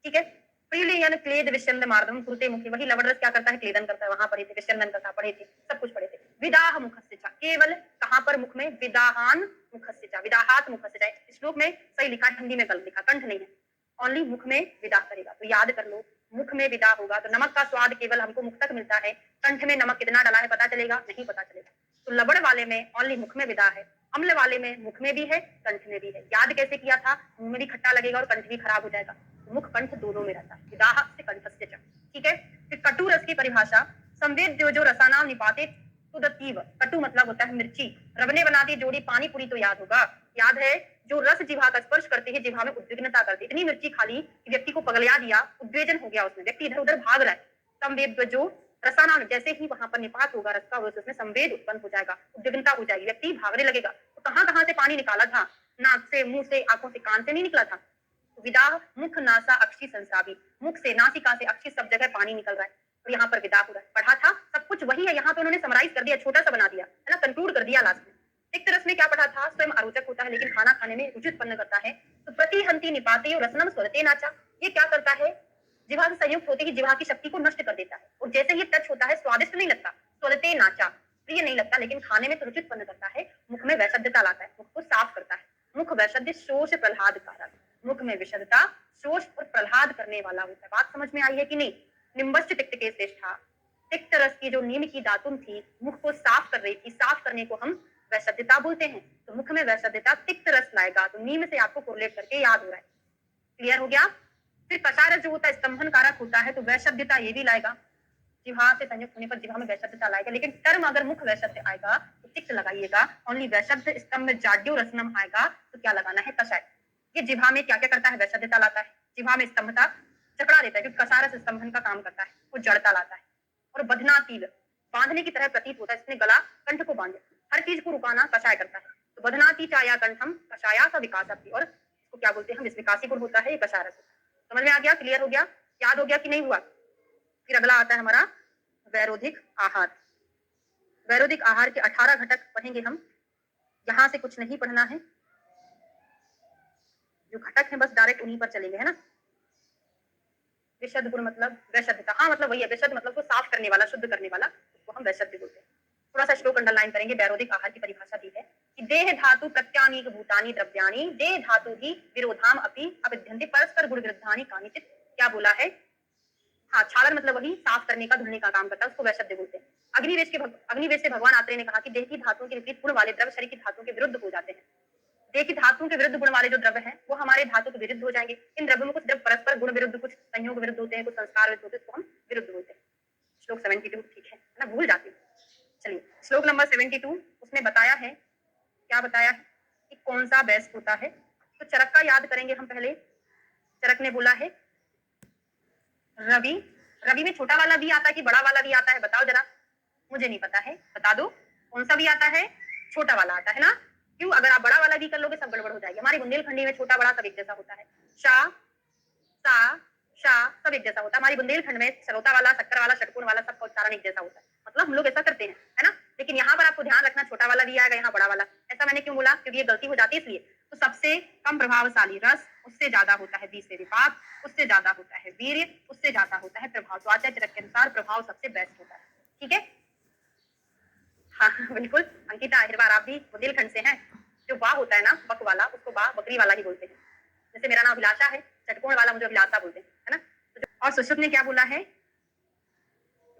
ठीक है, प्रियन क्लेद विषंद मार्दम कुरुते मुखी, वही लवण रस क्या करता है, क्लेदन करता है, वहां पढ़े थे, विषंदन करता पढ़े थे, सब कुछ पढ़े थे। विदाह मुखस्य चा, केवल कहां पर, मुख में, विदाहान मुखस्य चा, विदाहात मुखस्य चा, श्लोक में सही लिखा, हिंदी में गलत लिखा, कंठ नहीं है, ओनली मुख में विदा करेगा। तो याद कर लो, मुख में विदा होगा तो नमक का स्वाद केवल हमको मुख तक मिलता है, कंठ में नमक कितना डाला है पता चलेगा, नहीं पता चलेगा। तो लवण वाले में ओनली मुख में विदा है, अम्ल वाले में मुख में भी है, कंठ में भी है। याद कैसे किया था? मुंह में भी खट्टा लगेगा और कंठ भी खराब हो जाएगा। मुख कंठ दोनों में रहता है। विदाह से कंठस्य च। ठीक है? फिर कटु रस की परिभाषा, संवेद जो रसानाम निपाते तुदतीव। कटु मतलब होता है मिर्ची। रब ने बना दी जोड़ी पानी पूरी तो याद होगा। याद है जो रस जिह्वा का स्पर्श करते हैं, जिह्वा में उद्विग्नता करती। इतनी मिर्ची खा ली कि व्यक्ति को पगलिया दिया, उद्वेजन हो गया उसमें, व्यक्ति इधर उधर भाग रहा है। संवेद जो रसानाम, जैसे ही वहां पर निपात होगा रस का, उसमें संवेद उत्पन्न हो जाएगा, उद्विग्नता हो जाएगी, व्यक्ति भागने लगेगा। तो कहां कहां से पानी निकाला था? नाक से, मुंह से, आंखों से, कान से नहीं निकला था। विदाह मुख नासा अक्षी संसाबी, मुख से, नासिका से, अक्षी, सब जगह पानी निकल रहा है और यहाँ पर विदा हो रहा है। पढ़ा था सब कुछ वही है, यहाँ पे उन्होंने समराइज कर दिया, छोटा सा बना दिया है ना, कंक्लूड कर दिया लास्ट में। तिक्त रस में क्या पढ़ा था? स्वयं आरोचक होता है लेकिन खाना खाने में रुचि उत्पन्न करता है। तो प्रतिहंति निपाते रसनम स्वरते नाचा, ये क्या करता है? जिह्वा से संयुक्त होते ही जिह्वा की शक्ति को नष्ट कर देता है और जैसे ही टच होता है स्वादिष्ट नहीं लगता, स्वरते नाचा, प्रिय नहीं लगता, लेकिन खाने में तो रुचि उत्पन्न करता है। मुख में वैशद्यता लाता है, मुख को साफ करता है। मुख वैशद्य शोष प्रह्लाद कारक, मुख में विशदता शोष और प्रह्लाद करने वाला होता है। बात समझ में आई है कि नहीं? निम्बश्च तिक्त के श्रेष्ठा, तिक्त रस की जो नीम की दातुन थी, मुख को साफ कर रही थी, साफ करने को हम वैशद्यता बोलते हैं। तो मुख में वैशद्यता तिक्त रस लाएगा, तो नीम से आपको कोरिलेट करके याद हो रहा है। क्लियर हो गया? फिर कषाय रस जो होता है स्तंभन कारक होता है, तो वैशद्यता ये भी लाएगा, जिह्वा से संयुक्त होने पर जिह्वा में वैशद्यता लाएगा। लेकिन टर्म अगर मुख वैशद्य आएगा तो तिक्त लगाइएगा, ओनली वैशद्य स्तंभ में जाड्यो रसनम आएगा तो क्या लगाना है? कषाय। ये जिह्वा में क्या क्या करता है? वैशद्यता लाता है, जिह्वा में स्तंभता चकड़ा देता है, क्योंकि कषाय रस स्तंभन का काम करता है, वो जड़ता लाता है। और बधनातीव, बांधने की तरह प्रतीत होता है, इसने गला कंठ को बांधे, हर चीज को रुकाना कषाय करता है। तो बधनाती चाया कंठम कषाया का विकास, और इसको क्या बोलते हैं हम? इस विकासी गुण होता है ये कषाय रस। समझ में आ गया? क्लियर हो गया? याद हो गया कि नहीं हुआ? फिर अगला आता है हमारा वैरोधिक आहार। वैरोधिक आहार के 18 घटक पढ़ेंगे हम, यहां से कुछ नहीं पढ़ना है, जो घटक है बस डायरेक्ट उन्हीं पर चलेंगे, है ना। विशद गुण मतलब वैशद्यता, हाँ मतलब वही है, विशद मतलब को साफ करने वाला, शुद्ध करने वाला, उसको हम वैशद्य बोलते हैं। थोड़ा सा श्लोक अंडरलाइन करेंगे। वैरोधिक आहार की परिभाषा दी है कि देह धातु प्रत्यानीक भूतानी द्रव्याणी देह धातु ही विरोधाम अपि अविद्यन्ते परस्पर गुण विरुद्धानि कानिचित। क्या बोला है? हाँ, क्षालन मतलब वही साफ करने का, धुलने का काम करता है, उसको वैशद्य बोलते हैं। अग्निवेश से भगवान आत्रेय ने कहा कि देह की धातुओं के विपरीत गुण वाले द्रव्य शरीर की धातुओं के विरुद्ध हो जाते हैं। देह की धातुओं के विरुद्ध गुण वाले जो द्रव्य हैं वो हमारे धातु के विरुद्ध हो जाएंगे। इन द्रव्यों में कुछ द्रव्य परस्पर गुण विरुद्ध, कुछ संयोग विरुद्ध होते हैं, कुछ संस्कार विरुद्ध होते हैं, उसको हम विरुद्ध बोलते हैं। श्लोक 72, ठीक है ना, भूल जाती हूँ। चलिए श्लोक नंबर 72, उसमें बताया है, क्या बताया है कि कौन सा बेस्ट होता है। तो चरक का याद करेंगे हम पहले। चरक ने बोला है रवि, रवि में छोटा वाला भी आता है कि बड़ा वाला भी आता है? बताओ जरा, मुझे नहीं पता है, बता दो कौन सा भी आता है? छोटा वाला आता है ना। क्यों? अगर आप बड़ा वाला भी कर लोगे सब गड़बड़ हो जाएगी। हमारी बुंदेलखंडी में छोटा बड़ा सब एक जैसा होता है, शा सा शा सब एक जैसा होता है। हमारी बुंदेलखंड में सरोता वाला, शक्कर वाला, षटकोण वाला सबका उच्चारण एक जैसा होता है, मतलब हम लोग ऐसा करते हैं, है ना। लेकिन यहाँ पर आपको ध्यान रखना, छोटा वाला भी आएगा, यहाँ बड़ा वाला। ऐसा मैंने क्यों बोला? क्योंकि ये गलती हो जाती है इसलिए। तो सबसे कम प्रभावशाली रस, उससे ज्यादा होता है बीस से विपाक, उससे ज्यादा होता है वीर्य, उससे ज्यादा होता है प्रभाव। तो आचार्य चरक के अनुसार प्रभाव सबसे बेस्ट होता है। ठीक है, हाँ बिल्कुल। अंकिता अहिरवार, आप भी बुंदेलखंड से हैं। जो बा होता है ना, बक वाला, उसको बा बकरी वाला ही बोलते हैं। जैसे मेरा नाम अभिलाषा है, षटकोण वाला मुझे अभिलाषा बोलते हैं, है ना। और सुश्रुत ने क्या बोला है?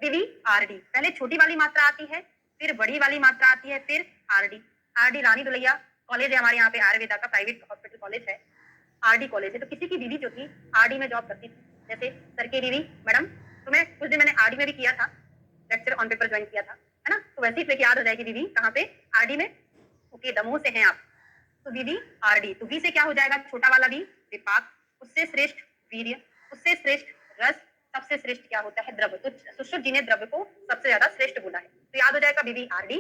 विवि आरडी, पहले छोटी वाली मात्रा आती है, फिर बड़ी वाली मात्रा आती है, फिर आरडी। आरडी रानी दुलैया कॉलेज है हमारे यहाँ पे, आयुर्वेदा का प्राइवेट हॉस्पिटल कॉलेज है, आरडी कॉलेज है। तो किसी की बीवी जो थी आरडी में जॉब करती थी, जैसे सर की बीवी मैडम, तो मैं कुछ दिन मैंने आरडी में भी किया था, लेक्चर ऑन पेपर ज्वाइन किया था, है ना। तो वैसे ही याद हो जाएगी बीवी कहाँ पे? आरडी में। ओके, दमोह से हैं आप, तो बीवी आरडी। तो बी से क्या हो जाएगा? छोटा वाला बी विपाक, उससे श्रेष्ठ वीर्य, उससे श्रेष्ठ रस, सबसे श्रेष्ठ क्या होता है? द्रव्य। तो सुश्रुत जी ने द्रव्य को सबसे ज्यादा श्रेष्ठ बोला है, तो याद हो जाएगा बीवी आरडी,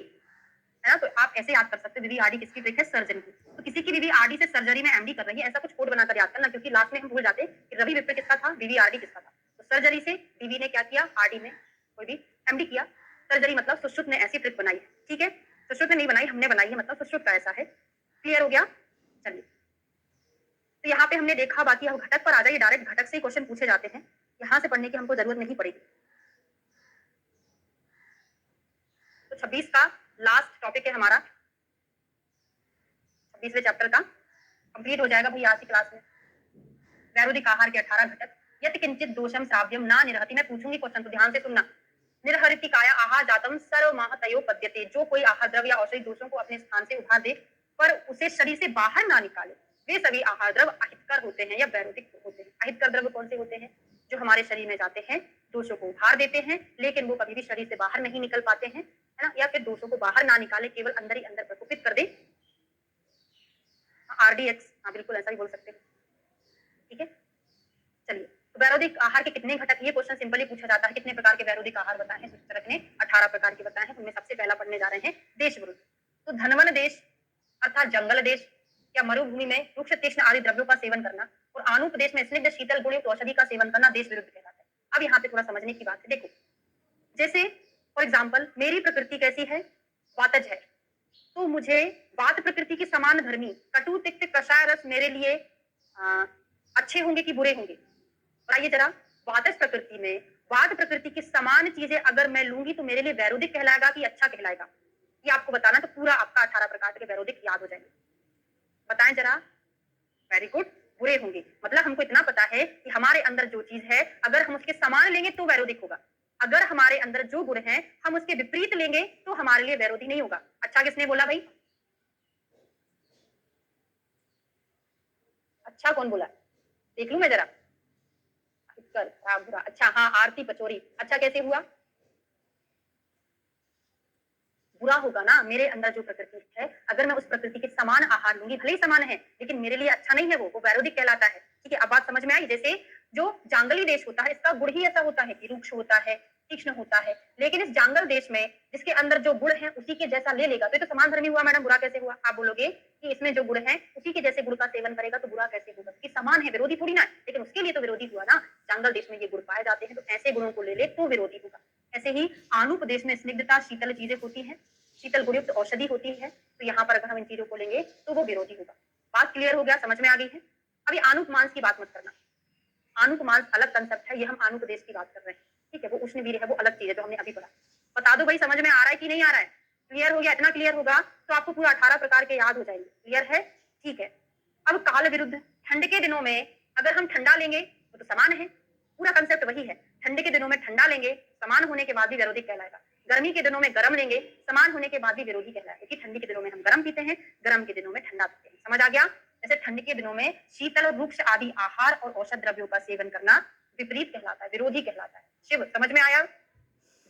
है ना। तो आप ऐसे याद कर सकते हो, बीवी आरडी किसकी ट्रिक है? सर्जरी की। तो किसी की बीवी आरडी से सर्जरी में एमडी कर रही है, ऐसा कुछ कोड बनाकर याद करना, क्योंकि लास्ट में हम भूल जाते कि रवि विप्र किसका था, बीवी आरडी किसका था। तो सर्जरी से बीवी ने क्या किया? आरडी में कोई भी एमडी किया। सर्जरी मतलब सुश्रुत ने ऐसी ट्रिक बनाई है, ठीक है। सुश्रुत ने नहीं बनाई, हमने बनाई है, मतलब सुश्रुत का ऐसा है। क्लियर हो गया? चलिए, तो यहाँ पे हमने देखा, बाकी अब घटक पर आ जाइए, डायरेक्ट घटक से ही क्वेश्चन पूछे जाते हैं, यहाँ से पढ़ने की हमको जरूरत नहीं पड़ेगी। तो 26 का लास्ट टॉपिक है हमारा, 26वें चैप्टर का कंप्लीट हो जाएगा भाई आज की क्लास में। वैरोधिक आहार के 18 घटक। यदि किंचित दोषम श्राव्यम ना निरहति, मैं पूछूंगी क्वेश्चन तो ध्यान से सुनना। निर्हरिति काया आहार जातम सर्वमाह तयो पद्यते, जो कोई आहार द्रव्य या औषधि दोषों को अपने स्थान से उठा दे, पर उसे शरीर से बाहर ना निकाले, वे सभी आहार द्रव्य अहितकर होते हैं या वैरोधिक होते हैं। अहितकर द्रव्य कौन से होते हैं? जो हमारे शरीर में जाते हैं, दोषों को उभार देते हैं, लेकिन वो कभी भी शरीर से बाहर नहीं निकल पाते हैं, है ना? या फिर दोषों को बाहर ना निकाले, केवल अंदर ही अंदर प्रकोपित कर दे। आरडीएक्स, हाँ बिल्कुल ऐसा ही बोल सकते हैं। ठीक है, चलिए। तो वैरोधिक आहार के कितने घटक, ये क्वेश्चन सिंपली पूछा जाता है, कितने प्रकार के वैरोधिक आहार बताए हैं? सूत्रक ने 18 प्रकार के बताए हैं। उनमें सबसे पहला पढ़ने जा रहे हैं देश विरुद्ध। तो धनवन देश अर्थात जंगल देश या मरुभूमि में रुक्ष तीक्ष्ण आदि द्रव्यों का सेवन करना और आनूप देश में स्निग्ध शीतल गुणयुक्त औषधि का सेवन करना देश विरुद्ध कहलाता है। अब यहाँ पे थोड़ा समझने की बात है, देखो जैसे फॉर एग्जाम्पल मेरी प्रकृति कैसी है? वातज है, तो मुझे वात प्रकृति की समान धर्मी कटु तिक्त कषाय रस मेरे लिए अच्छे होंगे कि बुरे होंगे? बताइए जरा। वातज प्रकृति में वात प्रकृति की समान चीजें अगर मैं लूंगी तो मेरे लिए वैरोधिक कहलाएगा कि अच्छा कहलाएगा? ये आपको बताना, तो पूरा आपका 18 प्रकार के वैरोधिक याद हो जाएंगे। बताएं जरा। वेरी गुड, बुरे होंगे। मतलब हमको इतना पता है कि हमारे अंदर जो चीज है अगर हम उसके समान लेंगे तो वैरोधिक होगा, अगर हमारे अंदर जो गुण है हम उसके विपरीत लेंगे तो हमारे लिए वैरोधी नहीं होगा। अच्छा किसने बोला भाई? अच्छा कौन बोला? देख लू मैं जरा। बुरा, अच्छा हाँ आरती पचोरी। अच्छा कैसे हुआ? बुरा होगा ना। मेरे अंदर जो प्रकृति है अगर मैं उस प्रकृति के समान आहार लूंगी, भले ही समान है लेकिन मेरे लिए अच्छा नहीं है, वो वैरोधिक कहलाता है। ठीक है, अब बात समझ में आई। जैसे जो जांगली देश होता है इसका गुण ही ऐसा होता है कि रुक्ष होता है, तीक्ष्ण होता है, लेकिन इस जांगल देश में जिसके अंदर जो गुण है उसी के जैसा ले लेगा तो ये तो समान धर्मी हुआ। मैडम बुरा कैसे हुआ? आप बोलोगे कि इसमें जो गुण है उसी के जैसे गुण का सेवन करेगा तो बुरा कैसे होगा? कि समान है, विरोधी थोड़ी ना है, लेकिन उसके लिए तो विरोधी हुआ ना। जांगल देश में ये गुण पाए जाते हैं तो ऐसे गुणों को ले ले तो विरोधी होगा। ऐसे ही आनूप देश में स्निग्धता शीतल चीजें होती है, शीतल गुणयुक्त औषधि होती है, तो यहाँ पर अगर हम इन चीजों को लेंगे तो वो विरोधी होगा। बात क्लियर हो गया? समझ में आ गई है? अभी आनुप मांस की बात मत करना। आनुप मांस अलग कंसेप्ट है, ये हम आनुप देश की बात कर रहे हैं। ठीक है, वो उष्णवीर्य है, वो अलग चीज है जो हमने अभी पढ़ा। बता दो भाई समझ में आ रहा है कि नहीं आ रहा है? क्लियर हो गया? इतना क्लियर होगा तो आपको पूरा 18 प्रकार के याद हो जाएंगे। क्लियर है? ठीक है। अब काल विरुद्ध, ठंड के दिनों में अगर हम ठंडा लेंगे वो तो समान है, पूरा कंसेप्ट वही है। ठंड के दिनों में ठंडा लेंगे समान होने के बाद भी विरोधी कहलाएगा, गर्मी के दिनों में गर्म लेंगे समान होने के बाद भी विरोधी कहलाएगा, क्योंकि ठंडी के दिनों में हम गर्म पीते हैं, गर्म के दिनों में ठंडा पीते हैं। समझ आ गया? जैसे ठंड के दिनों में शीतल और वृक्ष आदि आहार और औषध द्रव्यों का सेवन करना विपरीत कहलाता है, विरोधी कहलाता है। शिव समझ में आया?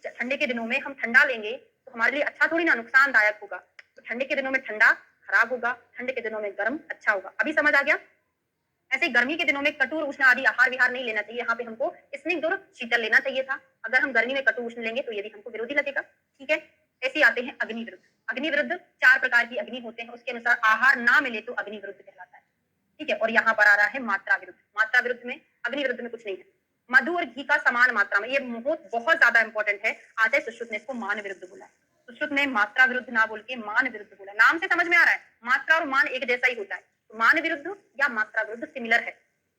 ठंडे के दिनों में हम ठंडा लेंगे तो हमारे लिए अच्छा थोड़ी ना, नुकसानदायक होगा। तो ठंडे के दिनों में ठंडा खराब होगा, ठंडे के दिनों में गर्म अच्छा होगा। अभी समझ आ गया? ऐसे गर्मी के दिनों में कटु उष्ण आदि आहार विहार नहीं लेना चाहिए, यहाँ पे हमको स्निग्ध और शीतल लेना चाहिए था। अगर हम गर्मी में कटु उष्ण लेंगे तो ये भी हमको विरोधी लगेगा। ठीक है, ऐसे आते हैं अग्नि विरुद्ध। अग्नि विरुद्ध 4 प्रकार की अग्नि होते हैं, उसके अनुसार आहार ना मिले तो अग्नि विरुद्ध कहलाता है। ठीक है, और यहाँ पर आ रहा है मात्रा विरुद्ध। मात्रा विरुद्ध में, अग्नि विरुद्ध में कुछ नहीं है। मधु और घी का समान मात्रा में, ये बहुत ज्यादा इंपॉर्टेंट है। आचार्य सुश्रुत ने इसको मान विरुद्ध बोला है। सुश्रुत ने मात्रा विरुद्ध ना बोल के मान विरुद्ध बोला। नाम से समझ में आ रहा है मात्रा और मान एक जैसा ही होता है। मान विरुद्ध या मात्रा विरुद्ध सिमिलर है,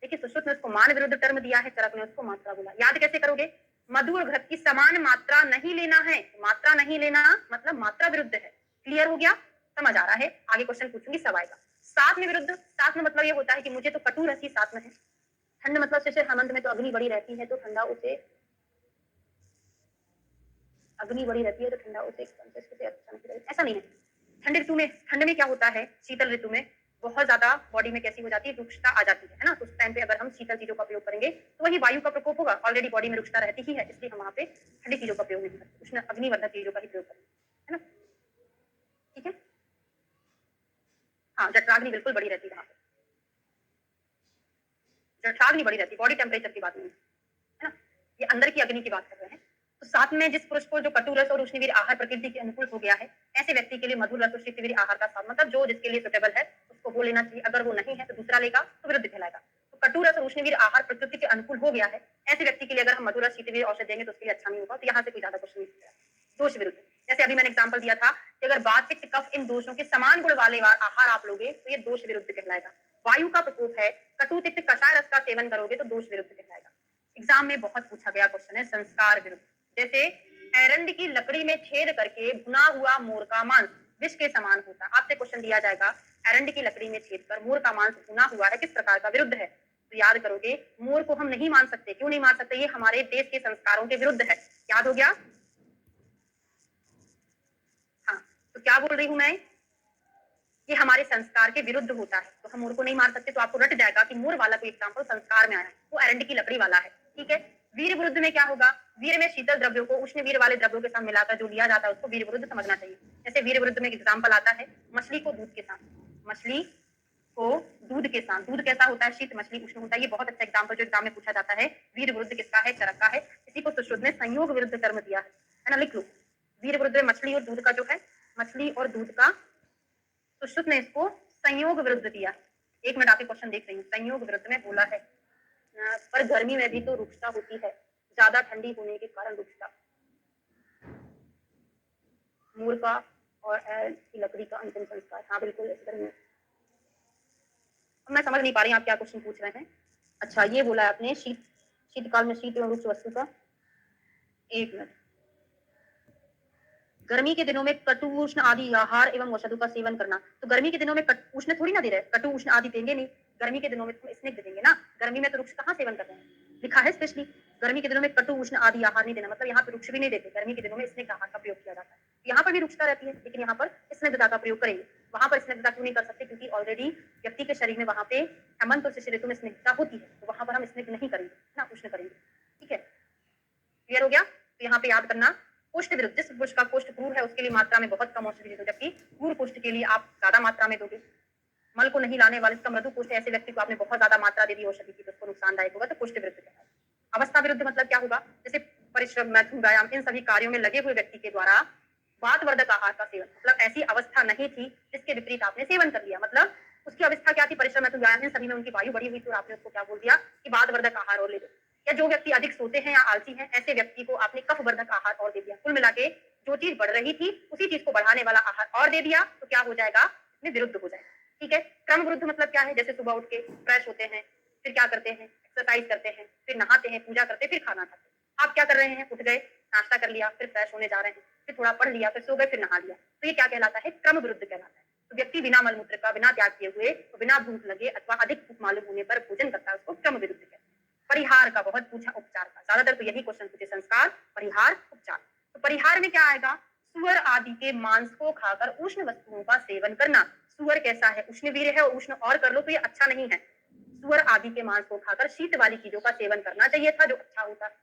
लेकिन सुश्रुत ने उसको मान विरुद्ध टर्म दिया है, चरक ने उसको मात्रा बोला। याद कैसे करोगे? मधु और घृत की समान मात्रा नहीं लेना है, मात्रा नहीं लेना मतलब मात्रा विरुद्ध है। क्लियर हो गया? समझ आ रहा है? आगे क्वेश्चन पूछूंगी सब आएगा। साथ में विरुद्ध, साथ में मतलब ये होता है कि मुझे तो कटु रस ही साथ में है। ठंड मतलब जैसे हेमंत में तो अग्नि बड़ी रहती है तो ठंडा उसे, अग्नि बड़ी रहती है तो ठंडा उसे अच्छा नहीं, ऐसा नहीं है। ठंड ऋतु में, ठंड में क्या होता है, शीतल ऋतु में बहुत ज्यादा बॉडी में कैसी हो जाती है, रुक्षता आ जाती है ना। तो उस टाइम पे अगर हम शीतल चीजों का प्रयोग करेंगे तो वही वायु का प्रकोप होगा, ऑलरेडी बॉडी में रुक्षता रहती ही है, इसलिए हम वहाँ पे ठंडी चीजों का प्रयोग नहीं करते, उष्ण अग्निवर्धक चीजों का ही प्रयोग करेंगे, है ना। ठीक है, हाँ जठराग्नि बिल्कुल बड़ी रहती है वहाँ पे, जठराग्नि बड़ी रहती है, बॉडी टेम्परेचर की बात नहीं है ना, ये अंदर की अग्नि की बात कर रहे हैं। तो साथ में जिस पुरुष को जो कटु रस और उष्णवीर्य आहार प्रकृति के अनुकूल हो गया है, ऐसे व्यक्ति के लिए मधुर रस और शीतवीर्य आहार का साथ, मतलब जो जिसके लिए सुटेबल है उसको वो लेना चाहिए। अगर वो नहीं है तो दूसरा लेगा तो विरुद्ध कहलाएगा। तो कटु रस और उष्णवीर्य आहार प्रकृति के अनुकूल हो गया है, ऐसे व्यक्ति के लिए अगर हम मधुर रस शीतवीर्य औषध देंगे तो उसके लिए अच्छा नहीं होगा। तो यहाँ से कोई ज्यादा क्वेश्चन नहीं है। दोष विरुद्ध, जैसे अभी मैंने एग्जाम्पल दिया था कि अगर वात पित्त कफ इन दोषों के समान गुण वाले आहार आप लोगे तो ये दोष विरुद्ध कहलाएगा। वायु का प्रकोप है, कटु तिक्त कषाय रस का सेवन करोगे तो दोष विरुद्ध कहलाएगा। एग्जाम में बहुत पूछा गया क्वेश्चन है संस्कार विरुद्ध। जैसे एरंड की लकड़ी में छेद करके भुना हुआ मोर का मांस विष के समान होता है। आपसे क्वेश्चन दिया जाएगा एरंड की लकड़ी में छेद कर मोर का मांस भुना हुआ है, किस प्रकार का? विरुद्ध है। तो याद करोगे मोर को हम नहीं मान सकते। क्यों नहीं मान सकते? ये हमारे देश के संस्कारों के विरुद्ध है। याद हो गया? हाँ, तो क्या बोल रही हूं मैं? ये हमारे संस्कार के विरुद्ध होता है, तो हम मोर को नहीं मार सकते। तो आपको रट जाएगा कि मोर वाला कोई एग्जाम्पल संस्कार में आया है, वो एरंडी की लकड़ी वाला है। ठीक है। वीर विरुद्ध में क्या होगा? वीर में शीतल द्रव्यों को उष्ण वीर वाले द्रव्यों के साथ मिलाकर जो लिया जाता है उसको वीर विरुद्ध समझना चाहिए। जैसे वीर विरुद्ध में एग्जाम्पल आता है मछली को दूध के साथ, मछली को दूध के साथ। दूध कैसा होता है? शीत, मछली उष्ण होता है। ये बहुत अच्छा एग्जाम्पल जो एग्जाम में पूछा जाता है। वीर विरुद्ध किसका है? चरक का है। इसी को सुश्रुत ने संयोग विरुद्ध कर्म दिया है ना, लिख लो। वीर विरुद्ध में मछली और दूध का जो है, मछली और दूध का, सुश्रुत ने इसको संयोग विरुद्ध दिया। एक मिनट आपके क्वेश्चन देख रही हूँ। संयोग विरुद्ध में बोला है पर गर्मी में भी तो रुक्षता होती है, ज्यादा ठंडी होने के कारण रुक्षता। मूर का और की लकड़ी का अंतिम संस्कार, हाँ बिल्कुल इस तरह में। मैं समझ नहीं पा रही आप क्या क्वेश्चन पूछ रहे हैं। अच्छा, ये बोला आपने शीतकाल में शीत एवं रुक्ष वस्तु का। एक मिनट। गर्मी के दिनों में कटु उष्ण आदि आहार एवं औषधों का सेवन करना। तो गर्मी के दिनों में उष्ण थोड़ी ना दे रहे, कटु उष्ण आदि देंगे नहीं। गर्मी के दिनों में तो स्निग्ध देंगे ना। गर्मी में तो रुक्ष कहाँ सेवन कर रहे हैं? लिखा है स्पेशली गर्मी के दिनों में कटु उष्ण आदि आहार नहीं देना, मतलब यहाँ पे रुक्ष भी नहीं देते। गर्मी के दिनों में स्निग्ध आहार का प्रयोग किया जाता है। यहाँ पर भी रुक्षता रहती है, लेकिन यहाँ पर स्निग्धता का प्रयोग करेंगे। वहां पर स्निग्धता क्यों नहीं कर सकते? क्योंकि ऑलरेडी व्यक्ति के शरीर में वहां पे हेमंत और शिशिर ऋतु में स्निग्धता होती है, तो वहां पर हम स्निग्ध नहीं करेंगे ना, उष्ण करेंगे। ठीक है, क्लियर हो गया? तो यहाँ पे याद करना, पुष्ट विरुद्ध, जिस पुष्ट का पुष्ट क्रूर है उसके लिए मात्रा में बहुत कम औषधि दो, जबकि क्रूर पुष्ट के लिए आप ज्यादा मात्रा में दोगे। मल को नहीं लाने वाले, इसका मृदु पुष्ट, ऐसे व्यक्ति को आपने बहुत ज्यादा मात्रा दे दी औषधि की तो उसको नुकसानदायक होगा, तो पुष्ट विरुद्ध कहलाएगा। अवस्था विरुद्ध मतलब क्या होगा? जैसे परिश्रम, मैथुन, व्यायाम, इन सभी कार्यों में लगे हुए व्यक्ति के द्वारा वातवर्धक आहार का सेवन, मतलब ऐसी अवस्था नहीं थी जिसके विपरीत आपने सेवन कर लिया। मतलब उसकी अवस्था क्या थी? परिश्रम, मैथुन, व्यायाम, इन सभी में उनकी वायु बढ़ी हुई थी और आपने उसको क्या बोल दिया कि वातवर्धक आहार और ले लो। या जो व्यक्ति अधिक सोते हैं या आलसी हैं, ऐसे व्यक्ति को आपने कफवर्धक आहार और दे दिया। कुल मिला के जो चीज बढ़ रही थी उसी चीज को बढ़ाने वाला आहार और दे दिया, तो क्या हो जाएगा? इसमें विरुद्ध हो जाएगा। ठीक है। क्रम विरुद्ध मतलब क्या है? जैसे सुबह उठ के फ्रेश होते हैं, फिर क्या करते हैं? एक्सरसाइज करते हैं, फिर नहाते हैं, पूजा करते हैं, फिर खाना खाते हैं। आप क्या कर रहे हैं? उठ गए, नाश्ता कर लिया, फिर फ्रेश होने जा रहे हैं, फिर थोड़ा पढ़ लिया, फिर सो गए, फिर नहा लिया। तो ये क्या कहलाता है? क्रम विरुद्ध कहलाता है। तो व्यक्ति बिना मलमूत्र का, बिना त्याग किए हुए, तो बिना भूख लगे अथवा अधिक भूख मालूम होने पर भोजन करता है, उसको क्रम विरुद्ध कहते हैं। परिहार का बहुत पूछा, उपचार का ज्यादातर तो यही क्वेश्चन पूछे, संस्कार, परिहार, उपचार। तो परिहार में क्या आएगा? सुअर आदि के मांस को खाकर उष्ण वस्तुओं का सेवन करना। सुअर कैसा है? उष्णवीर है, और उष्ण और कर लो तो ये अच्छा नहीं है। सुअर आदि के मांस को खाकर शीत वाली चीजों का सेवन करना चाहिए था, जो अच्छा होता है।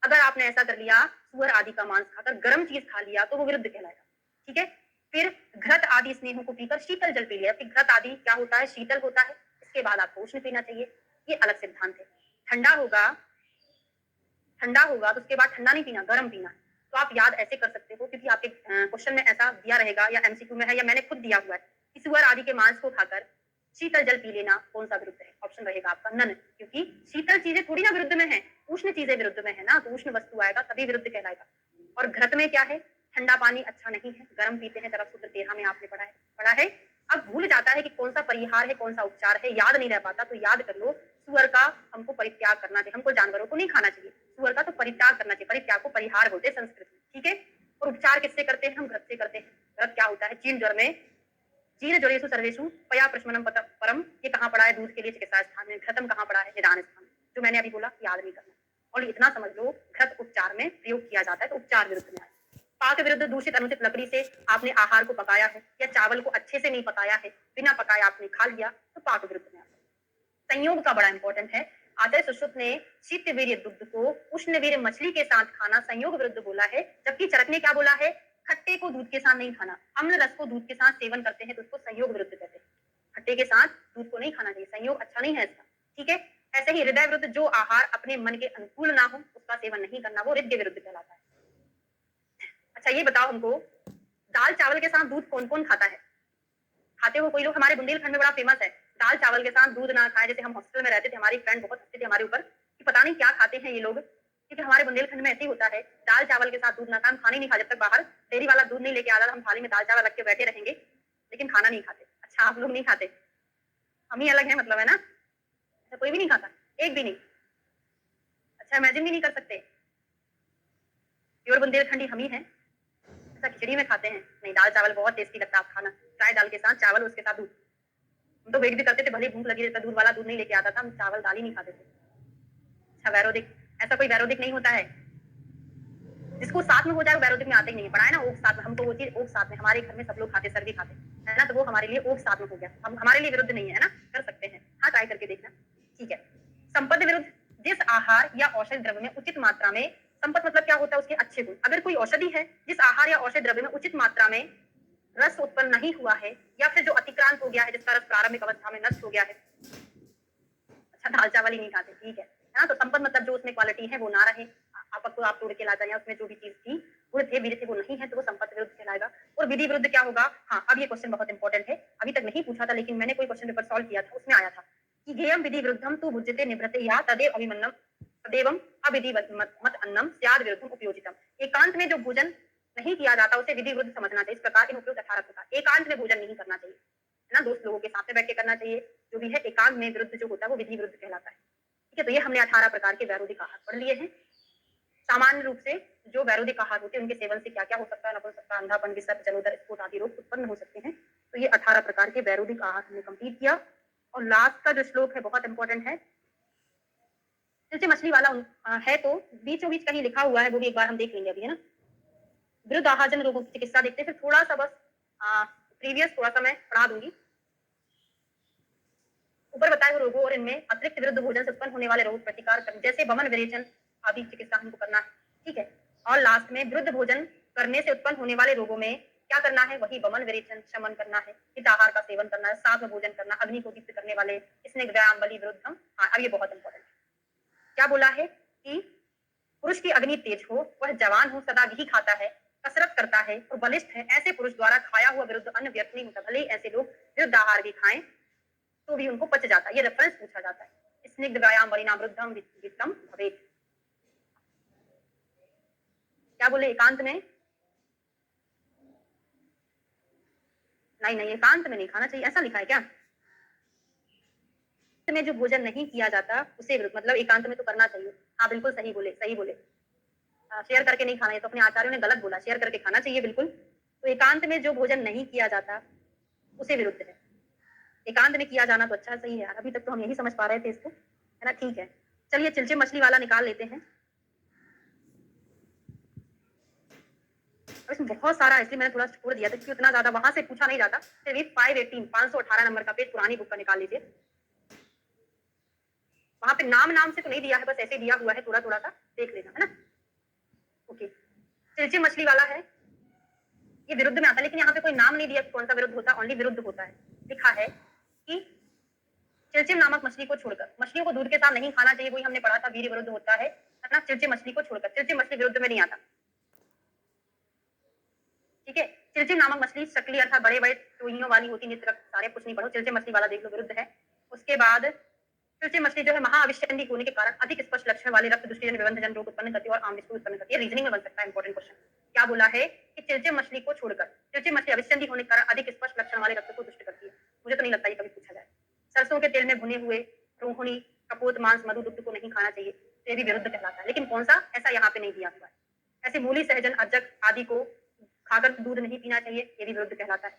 अगर आपने ऐसा कर लिया, सुअर आदि का मांस खाकर गर्म चीज खा लिया, तो वो विरुद्ध कहलाएगा। ठीक है। फिर घृत आदि स्नेहों को पीकर शीतल जल पी लिया। फिर घृत आदि क्या होता है? शीतल होता है। इसके बाद आपको उष्ण पीना चाहिए, ये अलग सिद्धांत है। ठंडा होगा, ठंडा होगा तो उसके बाद ठंडा नहीं पीना, गर्म पीना। तो आप याद ऐसे कर सकते हो, क्योंकि आपके क्वेश्चन में ऐसा दिया रहेगा, या एमसीक्यू में है, या मैंने खुद दिया हुआ है कि सुअर आदि के मांस को खाकर शीतल जल पी लेना कौन सा विरुद्ध है? ऑप्शन रहेगा आपका नन, क्योंकि शीतल चीजें थोड़ी ना विरुद्ध में है, उष्ण चीजें विरुद्ध में है ना, तो उष्ण वस्तु आएगा तभी विरुद्ध कहलाएगा। और घृत में क्या है? ठंडा पानी अच्छा नहीं है, गर्म पीते हैं, तरफ सूत्र 13 में आपने पढ़ा है। अब भूल जाता है कि कौन सा परिहार है, कौन सा उपचार है, याद नहीं रह पाता, तो याद कर लो। सुअर का हमको परित्याग करना चाहिए, हमको जानवरों को नहीं खाना चाहिए। सुअर का तो परित्याग करना चाहिए, परित्याग को परिहार बोलते हैं संस्कृत में। ठीक है। और उपचार किससे करते हैं? हम घृत से करते हैं। घृत क्या होता है? चीन ज्वर में, जीर्ण ज्वरेषु सर्वेषु पया प्रशमनम परम, ये कहाँ पड़ा है? दूध के लिए चिकित्सा स्थान में। घृतम कहाँ पड़ा है? निदान स्थान में। जो मैंने अभी बोला, याद नहीं करना। और इतना समझ लो, घृत उपचार में प्रयोग किया जाता है, तो उपचार विरुद्ध में आए। पाक विरुद्ध, दूषित अनुचित लकड़ी से आपने आहार को पकाया है, या चावल को अच्छे से नहीं पकाया है, बिना पकाया आपने खा लिया, तो पाक विरुद्ध में आता है। संयोग का बड़ा इंपॉर्टेंट है। आचार्य सुश्रुत ने शीतवीर्य दुग्ध को उष्णवीर्य मछली के साथ खाना संयोग विरुद्ध बोला है, जबकि चरक ने क्या बोला है? खट्टे को दूध के साथ नहीं खाना। अम्ल रस को दूध के साथ सेवन करते हैं तो उसको संयोग विरुद्ध कहते हैं। खट्टे के साथ दूध को नहीं खाना चाहिए, संयोग अच्छा नहीं है इसका। ठीक है। ऐसे ही हृदय विरुद्ध, जो आहार अपने मन के अनुकूल ना हो उसका सेवन नहीं करना, वो हृदय विरुद्ध कहलाता है। अच्छा, ये बताओ हमको, दाल चावल के साथ दूध कौन कौन खाता है? खाते हो कोई लोग? हमारे बुंदेलखंड में बड़ा फेमस है, दाल चावल के साथ दूध ना खाए। जैसे हम हॉस्टल में रहते थे, हमारी फ्रेंड बहुत हंसती थी हमारे ऊपर कि पता नहीं क्या खाते हैं ये लोग, क्योंकि हमारे बुंदेलखंड में ऐसे ही होता है, दाल चावल के साथ दूध ना खाए। हम खाने नहीं खा जब तक बाहर डेयरी वाला दूध नहीं लेके आता, हम थाली में दाल चावल रख के बैठे रहेंगे, लेकिन खाना नहीं खाते। अच्छा, आप लोग नहीं खाते, हम ही अलग है मतलब, है ना? अच्छा, कोई भी नहीं खाता, एक भी नहीं? अच्छा, इमेजिन भी नहीं कर सकते? प्योर बुंदेलखंडी हम ही हैं। अच्छा, खिचड़ी में खाते हैं? नहीं, दाल चावल बहुत टेस्टी लगता है आप खाना, चाय दाल के साथ चावल, उसके साथ दूध। हम तो वेट भी करते थे, भले भूख लगी रहता, दूध वाला दूध नहीं लेके आता था, हम चावल दाल ही नहीं खाते थे। अच्छा, वैरोदिक, ऐसा कोई वैरोदिक नहीं होता है? जिसको साथ में हो जाए वो वैरोदिक में आते ही नहीं। पढ़ा है ना ओक साथ में, हमको वो चीज ओक साथ में, हमारे घर में सब लोग खाते, सर भी खाते। है ना, तो वो हमारे लिए ओक सात्मक हो गया, हम हमारे लिए विरुद्ध नहीं है ना, कर सकते हैं, हाँ ट्राई करके देखना। ठीक है, संपद विरुद्ध, जिस आहार या औषधि द्रव्य में उचित मात्रा में, संपद मतलब क्या होता है, उसके अच्छे गुण, अगर कोई औषधि है जिस आहार या औषधि द्रव्य में उचित मात्रा में रस उत्पन्न नहीं हुआ है, या फिर जो अतिक्रांत हो गया है, जिसका रस प्रारंभिक अवस्था में नष्ट हो गया है, अच्छा दाल चावल ही नहीं खाते, ठीक है ना, तो संपद मतलब जो उसमें क्वालिटी है वो ना रहे, आपको आप तोड़ के ला जाए, उसमें जो भी चीज थी, गुण थे, वीर्य थे, वो नहीं है, तो वो संपत्ति विरुद्ध कहलाएगा। और विधि विरुद्ध क्या होगा, हाँ अब ये क्वेश्चन बहुत इंपॉर्टेंट है, अभी तक नहीं पूछा था, लेकिन मैंने कोई क्वेश्चन पेपर सॉल्व किया था, उसमें आया था कि गेयम विधि विरुद्धम तु भुज्यते निवृत्ते या तदेव अभिमन्नम तदेवम अविधि मत अन्नम स्याद विरुद्धम उपयोजितम। एकांत में जो भोजन नहीं किया जाता उसे विधि विरुद्ध समझना चाहिए। इस प्रकार इन उपयुक्त 18 प्रकार, एकांत में भोजन नहीं करना चाहिए, है ना, दोस्त लोगों के साथ में बैठ के करना चाहिए, जो भी है एकांत में विरुद्ध जो होता है वो विधि विरुद्ध कहलाता है। ठीक है, तो ये हमने 18 प्रकार के वैरोधिक आहार पढ़ लिए हैं। सामान्य रूप से जो वैरोधिक आहार होते हैं उनके सेवन से क्या क्या हो सकता है, नपुंसकता, अंधापन, विसर्प, जलोदर, स्फोट आदि रोग उत्पन्न हो सकते हैं। तो ये 18 प्रकार के वैरोधिक आहार हमने कंप्लीट किया। और लास्ट का जो श्लोक है बहुत इंपॉर्टेंट है, जैसे मछली वाला है, तो बीचों बीच कहीं लिखा हुआ है, वो भी एक बार हम देख लेंगे अभी, है ना। विरुद्ध आहारजन्य रोगों की चिकित्सा देखते हैं, फिर थोड़ा सा बस प्रीवियस थोड़ा सा मैं पढ़ा दूंगी। ऊपर बताए हुए रोगों और इनमें अतिरिक्त विरुद्ध भोजन से उत्पन्न होने वाले रोग प्रतिकार करने, जैसे वमन, विरेचन आदि चिकित्सा हमको करना है। ठीक है, और लास्ट में विरुद्ध भोजन करने से उत्पन्न होने वाले रोगों में क्या करना है, वही वमन विरेचन शमन करना है, हित आहार का सेवन करना है, साथ में भोजन करना, अग्नि को दीप्त करने वाले स्नेह, व्यायाम, बलि, विरुद्धम। हाँ अब ये बहुत इंपॉर्टेंट है, क्या बोला है कि पुरुष की अग्नि तेज हो, वह जवान हो, सदा घी खाता है, कसरत करता है और बलिष्ठ है, ऐसे पुरुष द्वारा खाया हुआ विरुद्ध अन्न व्यर्थ नहीं होता, भले ही ऐसे लोग विरुद्ध आहार भी खाएं तो भी उनको पच जाता है। ये रेफरेंस पूछा जाता है, स्निग्ध व्यायाम वरिणाम वृद्धम वित्तम भवेत्। क्या बोले, एकांत में नहीं, एकांत में नहीं खाना चाहिए, ऐसा लिखा है क्या, में जो भोजन नहीं किया जाता उसे विरुद्ध, मतलब एकांत में तो करना चाहिए। हाँ बिल्कुल सही बोले, सही बोले, शेयर करके नहीं खाना है, तो अपने आचार्यों ने गलत बोला, शेयर करके खाना चाहिए बिल्कुल। तो एकांत में जो भोजन नहीं किया जाता उसे विरुद्ध है, एकांत में किया जाना तो अच्छा सही है यार, अभी तक तो हम यही समझ पा रहे थे इसको, है ना। ठीक है, चलिए चिलचिल मछली वाला निकाल लेते हैं। इसमें बहुत सारा, इसलिए मैंने थोड़ा छोड़ दिया था क्योंकि उतना ज्यादा वहां से पूछा नहीं जाता। फिर भी 518 नंबर का पेज पुरानी बुक का निकाल लीजिए, वहां पे नाम नाम से तो नहीं दिया है, बस ऐसे दिया हुआ है, थोड़ा थोड़ा सा देख लेना, है ना। ओके, चिलचिल मछली वाला है, ये विरुद्ध में आता है, लेकिन यहाँ पे कोई नाम नहीं दिया कौन सा विरुद्ध होता है, ओनली विरुद्ध होता है। लिखा है कि चिलचिल नामक मछली को छोड़कर, मछलियों को दूध के साथ नहीं खाना चाहिए, वही हमने पढ़ा था, वीर्य विरुद्ध होता है ना। चिलचिल मछली को छोड़कर, चिलचिल मछली विरुद्ध में नहीं आता। ठीक है, चिलचिल नामक मछली शक्ली अर्थात बड़े बड़े टोइयों वाली होती, नेत्र सारे कुछ नहीं पढ़ो, चिलचिल मछली वाला देख लो, विरुद्ध है। उसके बाद चिलचिल मछली जो है महाअविष्यंडी होने के कारण अधिक स्पष्ट लक्षण वाले रक्त दृष्टिजन विबंधजन रोग उत्पन्न करती है और आम उत्पन्न करती है। रीजनिंग में बन सकता है, इंपॉर्टेंट क्वेश्चन। क्या बोला है कि चिलचिल मछली को छोड़कर, चिलचिल मछली अविष्यंडी होने के कारण अधिक स्पष्ट लक्षण वाले रक्त को दुष्ट करती है। मुझे तो नहीं लगता ये कभी पूछा जाए। सरसों के तेल में भुने हुए रोहिणी, कपोत, मांस, मधु, दुग्ध को नहीं खाना चाहिए, तो ये भी विरुद्ध कहलाता है, लेकिन कौन सा, ऐसा यहाँ पे नहीं दिया हुआ है। ऐसे मूली, सहजन, अजक आदि को खाकर दूध नहीं पीना चाहिए, ये भी विरुद्ध कहलाता है।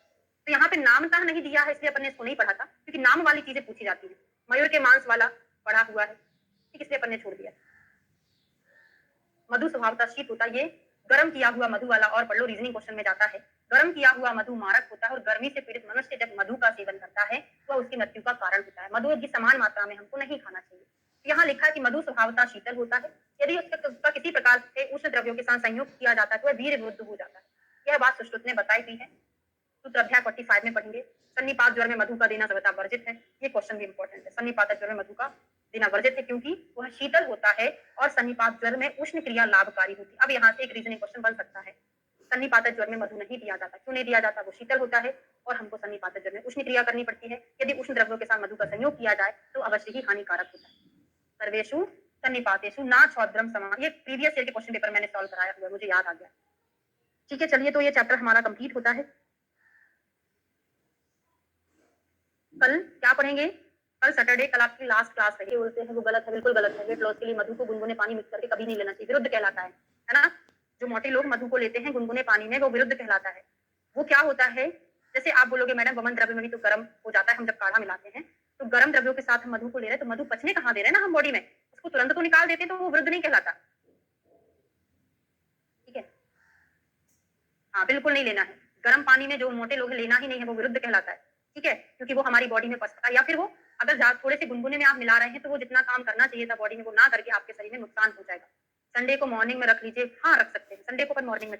तो यहाँ पे नामतः नहीं दिया है, इसलिए अपन ने इसको नहीं पढ़ा था, क्योंकि नाम वाली चीजें पूछी जाती है। मयूर के मांस वाला पढ़ा हुआ है, ठीक, इसलिए अपन ने छोड़ दिया। मधु स्वभावतः शीत होता है, ये गर्म किया हुआ मधु वाला और पढ़ लो, रीजनिंग क्वेश्चन में जाता है। गर्म किया हुआ मधु मारक होता है और गर्मी से पीड़ित मनुष्य जब मधु का सेवन करता है तो उसकी मृत्यु का कारण होता है। मधु की समान मात्रा में हमको नहीं खाना चाहिए। यहाँ लिखा है कि मधु स्वभावतः शीतल होता है, यदि उसका किसी प्रकार से उष्ण द्रव्यों के साथ संयोग किया जाता है तो वह वीर्य विरुद्ध हो जाता है। यह बात सुश्रुत ने बताई हुई है, सूत्र अध्याय 45 में पढ़ेंगे। सन्निपात ज्वर में मधु का देना सर्वथा वर्जित है, ये क्वेश्चन भी इंपॉर्टेंट है। सन्निपात ज्वर में मधु का देना वर्जित है क्योंकि वह शीतल होता है और सन्निपात ज्वर में उष्ण क्रिया लाभकारी होती है। अब यहाँ से एक रीजनिंग क्वेश्चन बन सकता है, सन्निपात ज्वर में मधु नहीं दिया जाता, क्यों नहीं दिया जाता, वो शीतल होता है और हमको सन्निपात ज्वर में उष्ण क्रिया करनी पड़ती है। यदि उष्ण द्रव्यों के साथ मधु का संयोग किया जाए तो अवश्य ही हानिकारक होता है। सर्वेषु सन्निपातेषु न छौद्रम समान, ये प्रीवियस ईयर के क्वेश्चन पेपर मैंने सॉल्व कराया हुआ, मुझे याद आ गया। ठीक है, चलिए तो ये चैप्टर हमारा कंप्लीट होता है। कल क्या पढ़ेंगे, कल सैटरडे, कल आपकी लास्ट क्लास है। बोलते हैं वो गलत है, बिल्कुल गलत है। वेट लॉस के लिए मधु को गुनगुने पानी मिक्स करके कभी नहीं लेना चाहिए, विरुद्ध कहलाता है ना। जो मोटे लोग मधु को लेते हैं गुनगुने पानी में, वो विरुद्ध कहलाता है। वो क्या होता है, जैसे आप बोलोगे मैडम वमन द्रव्य में भी तो गर्म हो जाता है, हम जब काढ़ा मिलाते हैं तो गर्म द्रव्यों के साथ हम मधु को ले रहे हैं, तो मधु पचने कहाँ दे रहे हैं ना हम बॉडी में, उसको तुरंत तो निकाल देते हैं, तो वो विरुद्ध नहीं कहलाता। ठीक है, हाँ बिल्कुल नहीं लेना है। गर्म पानी में जो मोटे लोग हैं, लेना ही नहीं है, वो विरुद्ध कहलाता है, ठीक है? क्योंकि वो हमारी बॉडी में पचता है या फिर वो अगर थोड़े से गुनगुने में आप मिला रहे हैं, तो वो जितना काम करना चाहिए था बॉडी में, वो ना करके आपके शरीर में नुकसान पहुँचाएगा। संडे को मॉर्निंग में रख लीजिए, हाँ, रख सकते हैं, संडे को पर मॉर्निंग में